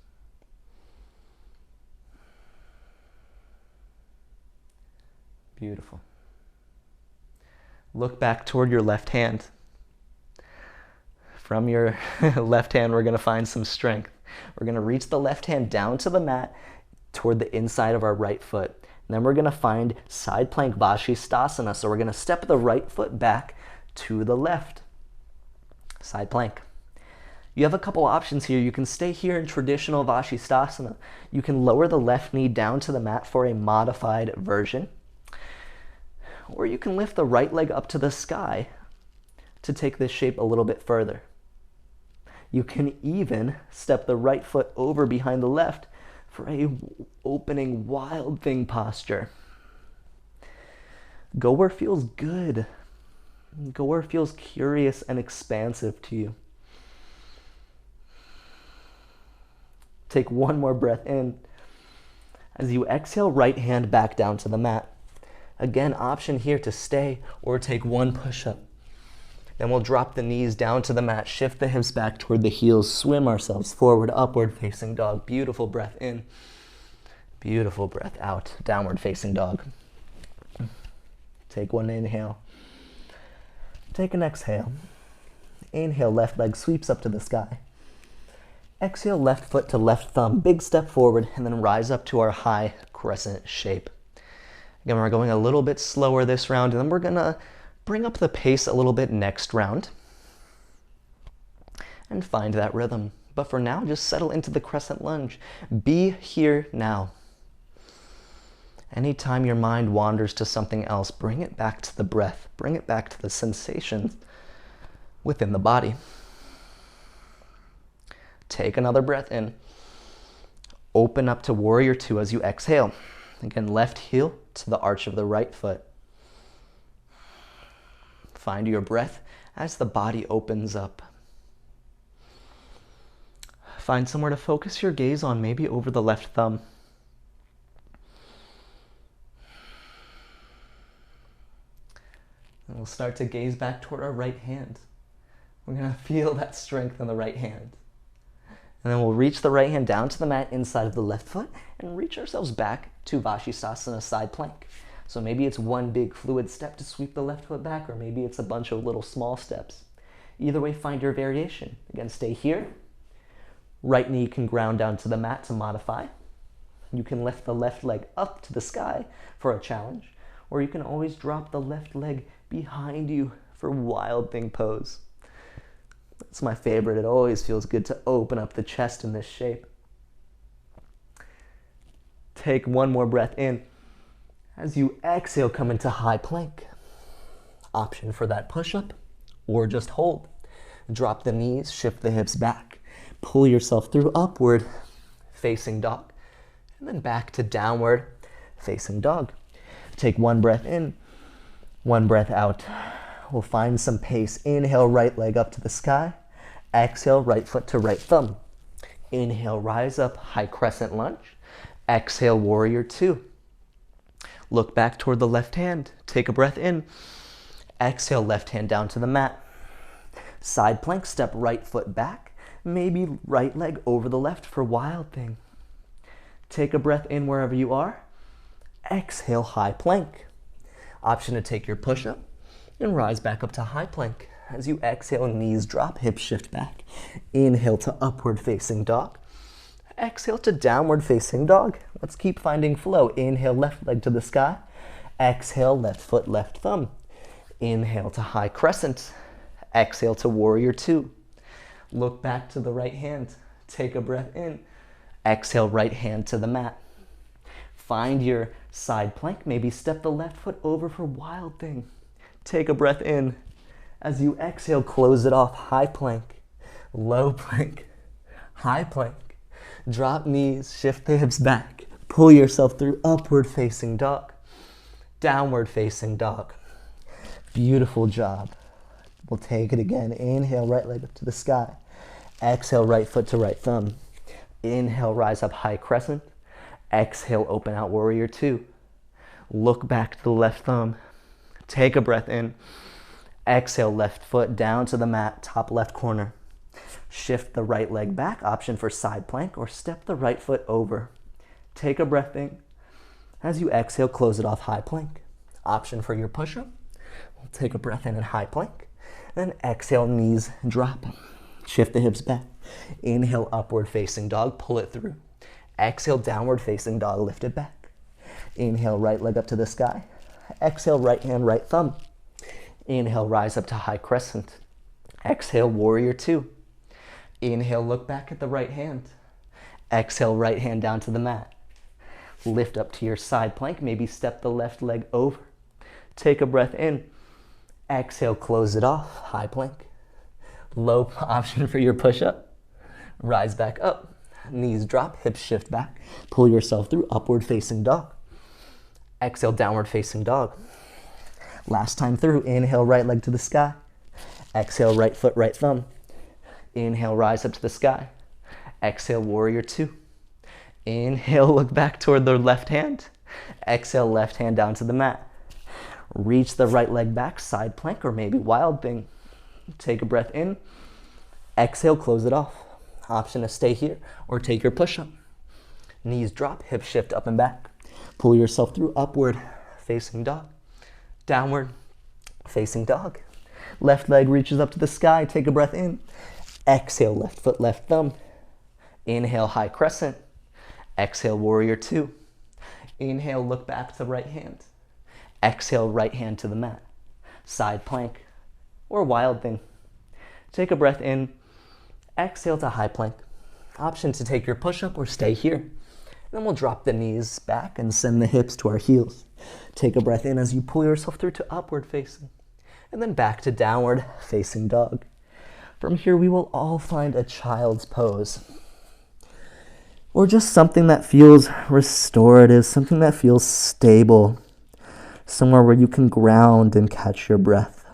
Beautiful. Look back toward your left hand. From your left hand, we're going to find some strength. We're going to reach the left hand down to the mat toward the inside of our right foot. And then we're going to find side plank Vashisthasana. So we're going to step the right foot back to the left. Side plank. You have a couple options here. You can stay here in traditional Vashisthasana. You can lower the left knee down to the mat for a modified version. Or you can lift the right leg up to the sky to take this shape a little bit further. You can even step the right foot over behind the left for a opening wild thing posture. Go where feels good. Go where feels curious and expansive to you. Take one more breath in. As you exhale, right hand back down to the mat. Again, option here to stay or take one push-up. Then we'll drop the knees down to the mat, shift the hips back toward the heels, swim ourselves forward, upward facing dog. Beautiful breath in. Beautiful breath out, downward facing dog. Take one inhale. Take an exhale. Inhale, left leg sweeps up to the sky. Exhale, left foot to left thumb, big step forward, and then rise up to our high crescent shape. Again, we're going a little bit slower this round, and then we're gonna bring up the pace a little bit next round and find that rhythm. But for now, just settle into the crescent lunge. Be here now. Anytime your mind wanders to something else, bring it back to the breath. Bring it back to the sensations within the body. Take another breath in. Open up to warrior two as you exhale. Again, left heel to the arch of the right foot. Find your breath as the body opens up. Find somewhere to focus your gaze on, maybe over the left thumb. And we'll start to gaze back toward our right hand. We're going to feel that strength in the right hand. And then we'll reach the right hand down to the mat inside of the left foot and reach ourselves back to Vashisthasana, side plank. So maybe it's one big fluid step to sweep the left foot back, or maybe it's a bunch of little small steps. Either way, find your variation. Again, stay here. Right knee can ground down to the mat to modify. You can lift the left leg up to the sky for a challenge, or you can always drop the left leg behind you for Wild Thing pose. It's my favorite. It always feels good to open up the chest in this shape. Take one more breath in. As you exhale, come into high plank. Option for that push-up or just hold. Drop the knees, shift the hips back. Pull yourself through upward facing dog. And then back to downward facing dog. Take one breath in, one breath out. We'll find some pace. Inhale, right leg up to the sky. Exhale, right foot to right thumb. Inhale, rise up, high crescent lunge. Exhale, warrior two. Look back toward the left hand. Take a breath in. Exhale, left hand down to the mat. Side plank, step right foot back. Maybe right leg over the left for Wild Thing. Take a breath in wherever you are. Exhale, high plank. Option to take your push-up and rise back up to high plank. As you exhale, knees drop, hips shift back. Inhale to upward facing dog. Exhale to downward facing dog. Let's keep finding flow. Inhale, left leg to the sky. Exhale, left foot, left thumb. Inhale to high crescent. Exhale to warrior two. Look back to the right hand. Take a breath in. Exhale, right hand to the mat. Find your side plank. Maybe step the left foot over for Wild Thing. Take a breath in. As you exhale, close it off. High plank, low plank, high plank. Drop knees, shift the hips back. Pull yourself through upward facing dog, downward facing dog. Beautiful job. We'll take it again. Inhale, right leg up to the sky. Exhale, right foot to right thumb. Inhale, rise up, high crescent. Exhale, open out, warrior two. Look back to the left thumb. Take a breath in. Exhale, left foot down to the mat, top left corner. Shift the right leg back, option for side plank, or step the right foot over. Take a breath in. As you exhale, close it off, high plank. Option for your push-up. We'll take a breath in high plank. Then exhale, knees drop. Shift the hips back. Inhale, upward facing dog, pull it through. Exhale, downward facing dog, lift it back. Inhale, right leg up to the sky. Exhale, right hand, right thumb. Inhale, rise up to high crescent. Exhale, warrior two. Inhale, look back at the right hand. Exhale, right hand down to the mat. Lift up to your side plank, maybe step the left leg over. Take a breath in. Exhale, close it off, high plank. Low option for your push-up. Rise back up, knees drop, hips shift back. Pull yourself through upward facing dog. Exhale, downward facing dog. Last time through, inhale, right leg to the sky. Exhale, right foot, right thumb. Inhale, rise up to the sky. Exhale, warrior two. Inhale, look back toward the left hand. Exhale, left hand down to the mat. Reach the right leg back, side plank, or maybe Wild Thing. Take a breath in. Exhale, close it off. Option to stay here or take your push-up. Knees drop, hips shift up and back. Pull yourself through upward facing dog. Downward facing dog. Left leg reaches up to the sky. Take a breath in. Exhale, left foot, left thumb. Inhale, high crescent. Exhale, warrior two. Inhale, look back to right hand. Exhale, right hand to the mat. Side plank or wild thing. Take a breath in. Exhale to high plank. Option to take your push-up or stay here. Then we'll drop the knees back and send the hips to our heels. Take a breath in as you pull yourself through to upward facing. And then back to downward facing dog. From here, we will all find a child's pose. Or just something that feels restorative, something that feels stable. Somewhere where you can ground and catch your breath.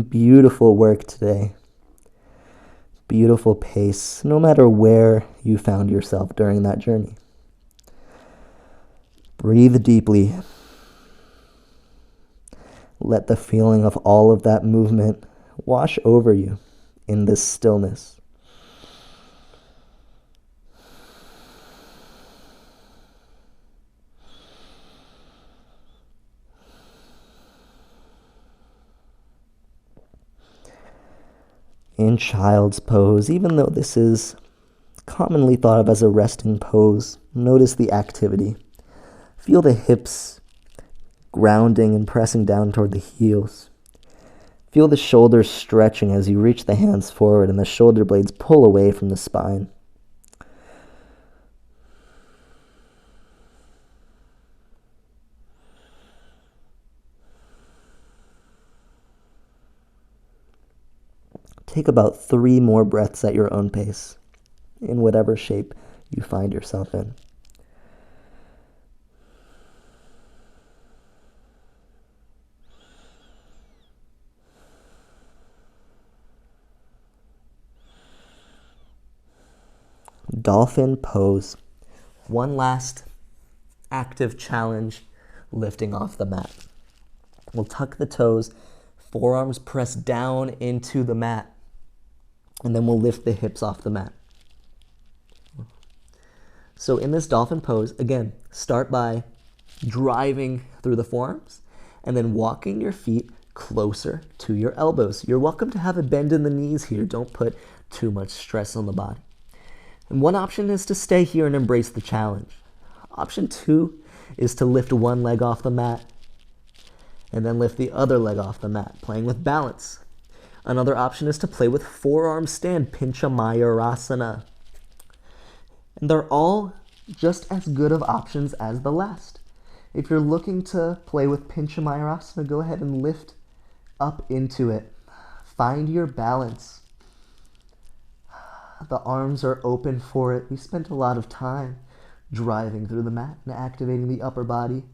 Beautiful work today. Beautiful pace, no matter where you found yourself during that journey. Breathe deeply. Let the feeling of all of that movement wash over you in this stillness. In child's pose, even though this is commonly thought of as a resting pose, notice the activity. Feel the hips grounding and pressing down toward the heels. Feel the shoulders stretching as you reach the hands forward and the shoulder blades pull away from the spine. Take about 3 more breaths at your own pace, in whatever shape you find yourself in. Dolphin pose. One last active challenge, lifting off the mat. We'll tuck the toes, forearms press down into the mat. And then we'll lift the hips off the mat. So in this dolphin pose, again, start by driving through the forearms and then walking your feet closer to your elbows. You're welcome to have a bend in the knees here. Don't put too much stress on the body. And one option is to stay here and embrace the challenge. Option 2 is to lift one leg off the mat and then lift the other leg off the mat, playing with balance. Another option is to play with forearm stand, Pincha Mayurasana. And they're all just as good of options as the last. If you're looking to play with Pincha Mayurasana, go ahead and lift up into it. Find your balance. The arms are open for it. We spent a lot of time driving through the mat and activating the upper body.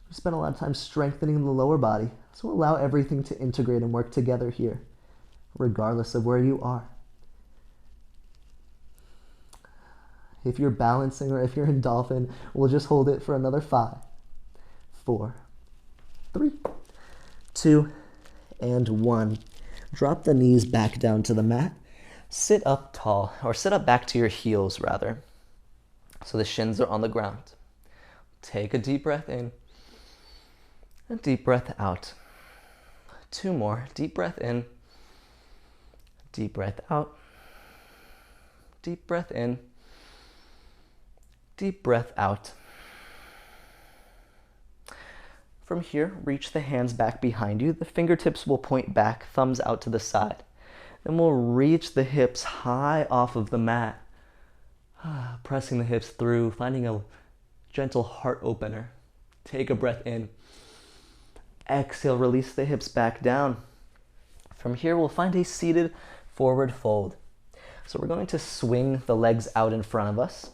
We spent a lot of time strengthening the lower body. So allow everything to integrate and work together here, regardless of where you are. If you're balancing or if you're in dolphin, we'll just hold it for another 5, 4, 3, 2, and 1. Drop the knees back down to the mat. Sit up tall, or sit up back to your heels rather, so the shins are on the ground. Take a deep breath in, a deep breath out. 2 more. Deep breath in, deep breath out, deep breath in, deep breath out. From here, reach the hands back behind you. The fingertips will point back, thumbs out to the side. Then we'll reach the hips high off of the mat, pressing the hips through, finding a gentle heart opener. Take a breath in. Exhale, release the hips back down. From here, we'll find a seated forward fold. So we're going to swing the legs out in front of us.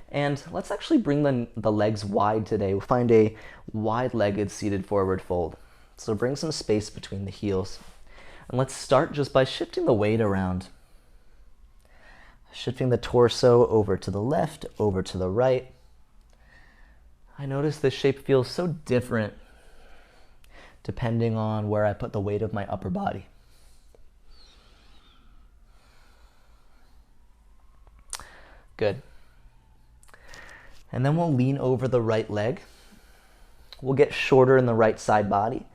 And let's actually bring the legs wide today. We'll find a wide-legged seated forward fold. So bring some space between the heels. And let's start just by shifting the weight around. Shifting the torso over to the left, over to the right. I notice this shape feels so different depending on where I put the weight of my upper body. Good. And then we'll lean over the right leg. We'll get shorter in the right side body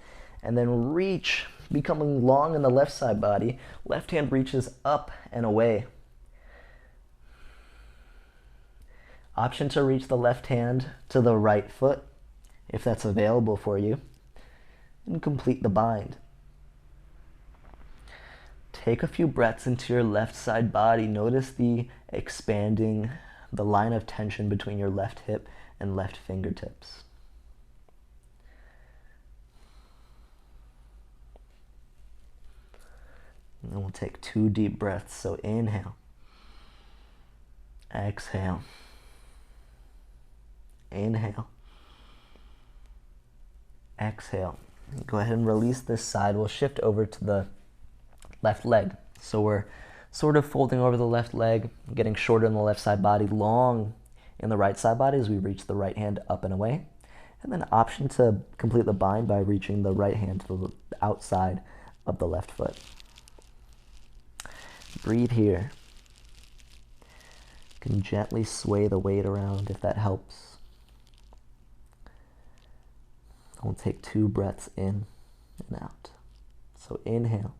and then reach, becoming long in the left side body. Left hand reaches up and away. Option to reach the left hand to the right foot if that's available for you, and complete the bind. Take a few breaths into your left side body. Notice the expanding, the line of tension between your left hip and left fingertips. And then we'll take 2 deep breaths. So inhale, exhale, inhale, exhale. Go ahead and release this side. We'll shift over to the left leg. So we're sort of folding over the left leg, getting shorter in the left side body, long in the right side body as we reach the right hand up and away. And then option to complete the bind by reaching the right hand to the outside of the left foot. Breathe here. You can gently sway the weight around if that helps. We'll take 2 breaths in and out. So inhale,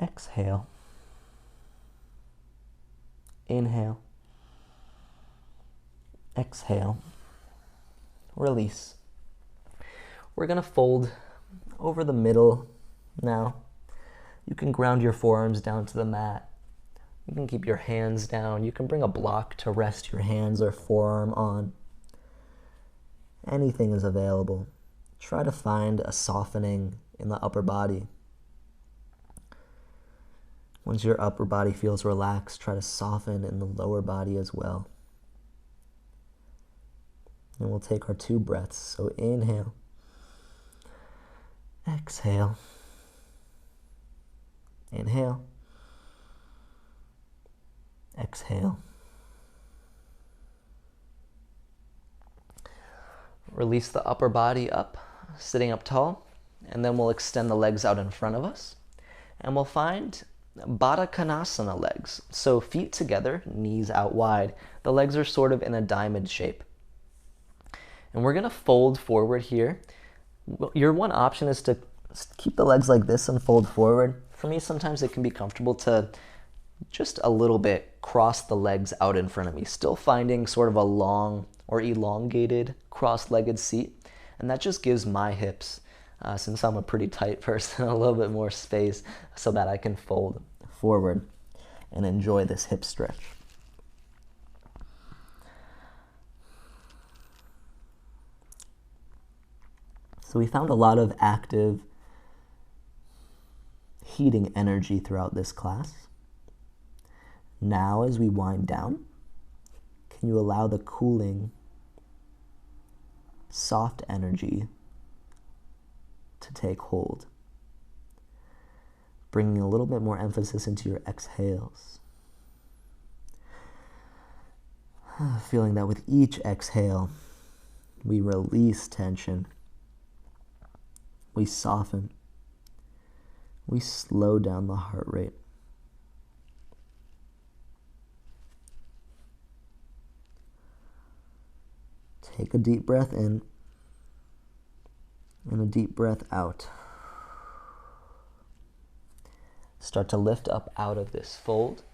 exhale, inhale, exhale, release. We're going to fold over the middle now. You can ground your forearms down to the mat. You can keep your hands down. You can bring a block to rest your hands or forearm on. Anything is available. Try to find a softening in the upper body. Once your upper body feels relaxed, try to soften in the lower body as well. And we'll take our 2 breaths. So inhale, exhale, inhale, exhale. Release the upper body up, sitting up tall, and then we'll extend the legs out in front of us. And we'll find Baddha Konasana legs. So feet together, knees out wide. The legs are sort of in a diamond shape. And we're going to fold forward here. Your one option is to keep the legs like this and fold forward. For me, sometimes it can be comfortable to just a little bit cross the legs out in front of me, still finding sort of a long or elongated cross-legged seat. And that just gives my hips, since I'm a pretty tight person, a little bit more space so that I can fold forward and enjoy this hip stretch. So we found a lot of active heating energy throughout this class. Now, as we wind down, can you allow the cooling, soft energy to take hold? Bringing a little bit more emphasis into your exhales. Feeling that with each exhale, we release tension. We soften. We slow down the heart rate. Take a deep breath in and a deep breath out. Start to lift up out of this fold,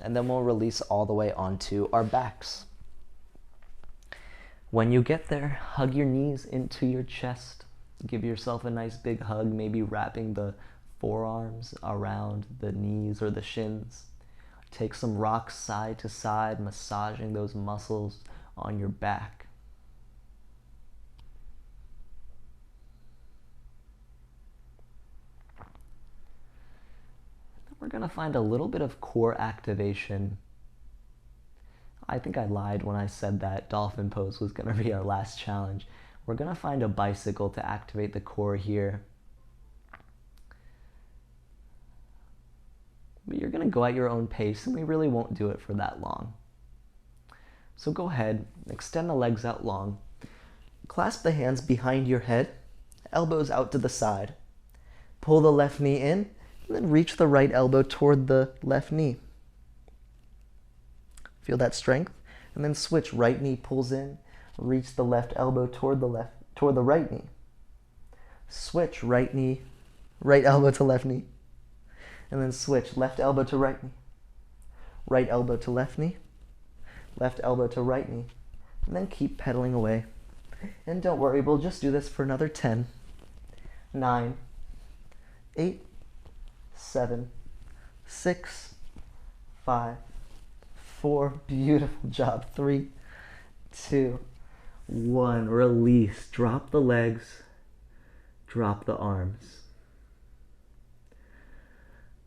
and then we'll release all the way onto our backs. When you get there, hug your knees into your chest. Give yourself a nice big hug, maybe wrapping the forearms around the knees or the shins. Take some rocks side to side, massaging those muscles on your back. We're going to find a little bit of core activation. I think I lied when I said that dolphin pose was going to be our last challenge. We're going to find a bicycle to activate the core here. But you're going to go at your own pace, and we really won't do it for that long. So go ahead, extend the legs out long. Clasp the hands behind your head, elbows out to the side. Pull the left knee in, and then reach the right elbow toward the left knee. Feel that strength? And then switch. Right knee pulls in. Reach the left elbow toward the right knee. Switch. Right knee, right elbow to left knee. And then switch. Left elbow to right knee. Right elbow to left knee. Left elbow to right knee. And then keep pedaling away. And don't worry, we'll just do this for another 10, 9, 8, 7, 6, 5, 4. Beautiful job. 3, 2, 1. Release. Drop the legs. Drop the arms.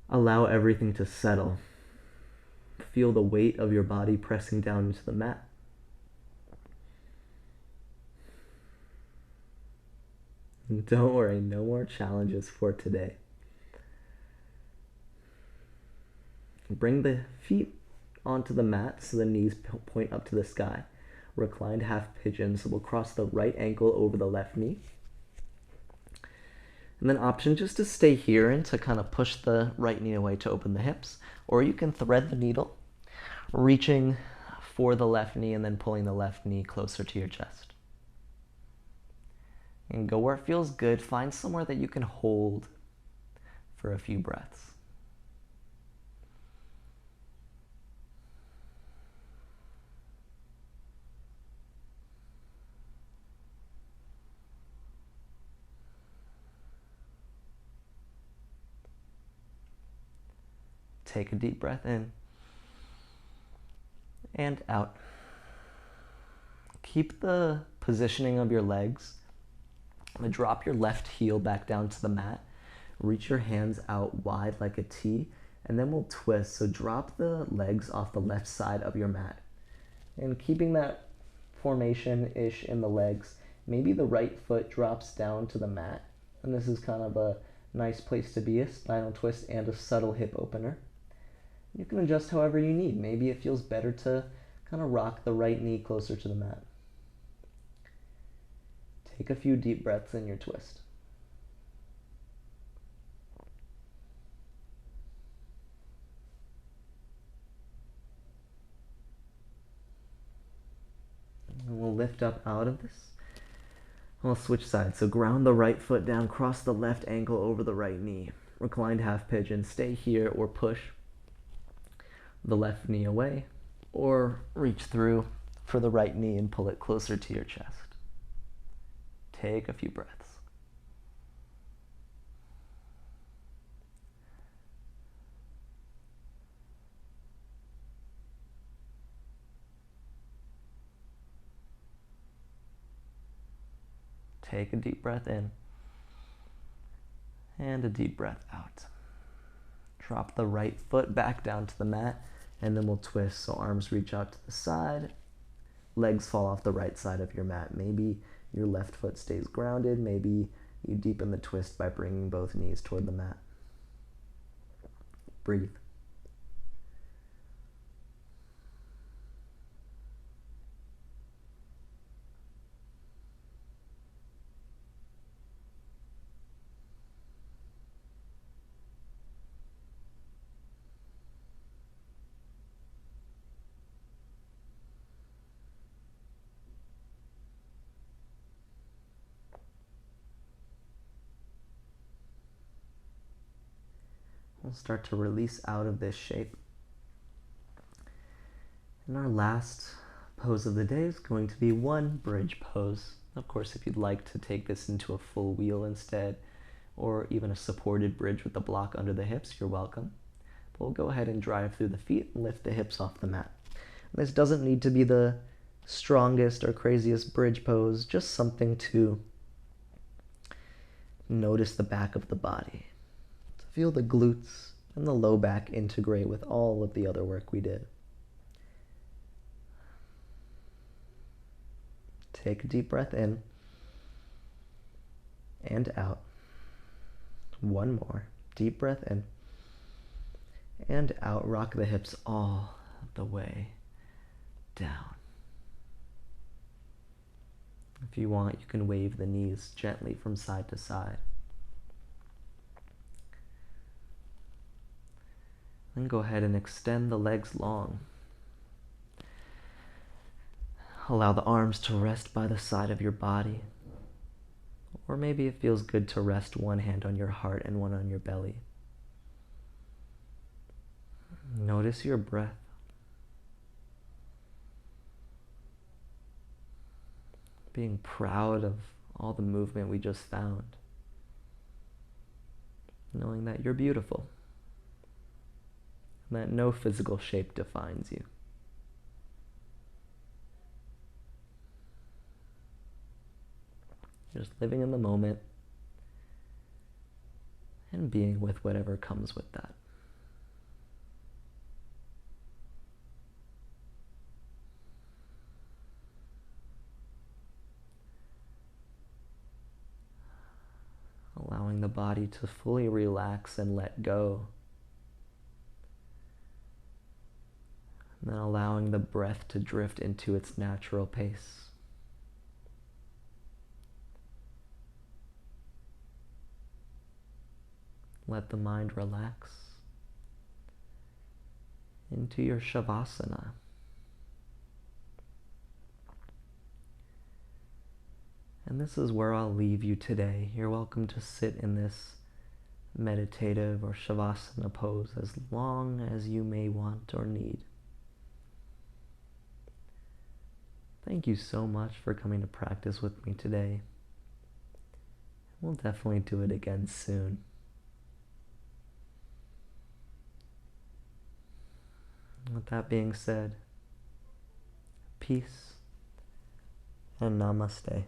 Allow everything to settle. Feel the weight of your body pressing down into the mat. And don't worry, no more challenges for today. Bring the feet onto the mat so the knees point up to the sky. Reclined half pigeon, so we'll cross the right ankle over the left knee. And then option just to stay here and to kind of push the right knee away to open the hips. Or you can thread the needle, reaching for the left knee and then pulling the left knee closer to your chest. And go where it feels good. Find somewhere that you can hold for a few breaths. Take a deep breath in and out. Keep the positioning of your legs. Drop your left heel back down to the mat. Reach your hands out wide like a T, and then we'll twist. So drop the legs off the left side of your mat. And keeping that formation-ish in the legs, maybe the right foot drops down to the mat. And this is kind of a nice place to be, a spinal twist and a subtle hip opener. You can adjust however you need. Maybe it feels better to kind of rock the right knee closer to the mat. Take a few deep breaths in your twist. And we'll lift up out of this. We'll switch sides. So ground the right foot down, cross the left ankle over the right knee. Reclined half pigeon. Stay here or push the left knee away, or reach through for the right knee and pull it closer to your chest. Take a few breaths. Take a deep breath in and a deep breath out. Drop the right foot back down to the mat, and then we'll twist. So arms reach out to the side, legs fall off the right side of your mat. Maybe your left foot stays grounded. Maybe you deepen the twist by bringing both knees toward the mat. Breathe. We'll start to release out of this shape. And our last pose of the day is going to be one bridge pose. Of course, if you'd like to take this into a full wheel instead, or even a supported bridge with the block under the hips, you're welcome. But we'll go ahead and drive through the feet and lift the hips off the mat. And this doesn't need to be the strongest or craziest bridge pose, just something to notice the back of the body. Feel the glutes and the low back integrate with all of the other work we did. Take a deep breath in and out. One more. Deep breath in and out. Rock the hips all the way down. If you want, you can wave the knees gently from side to side. Then go ahead and extend the legs long. Allow the arms to rest by the side of your body. Or maybe it feels good to rest one hand on your heart and one on your belly. Notice your breath. Being proud of all the movement we just found. Knowing that you're beautiful. And that no physical shape defines you. Just living in the moment and being with whatever comes with that. Allowing the body to fully relax and let go. And then allowing the breath to drift into its natural pace. Let the mind relax into your shavasana. And this is where I'll leave you today. You're welcome to sit in this meditative or shavasana pose as long as you may want or need. Thank you so much for coming to practice with me today. We'll definitely do it again soon. With that being said, peace and namaste.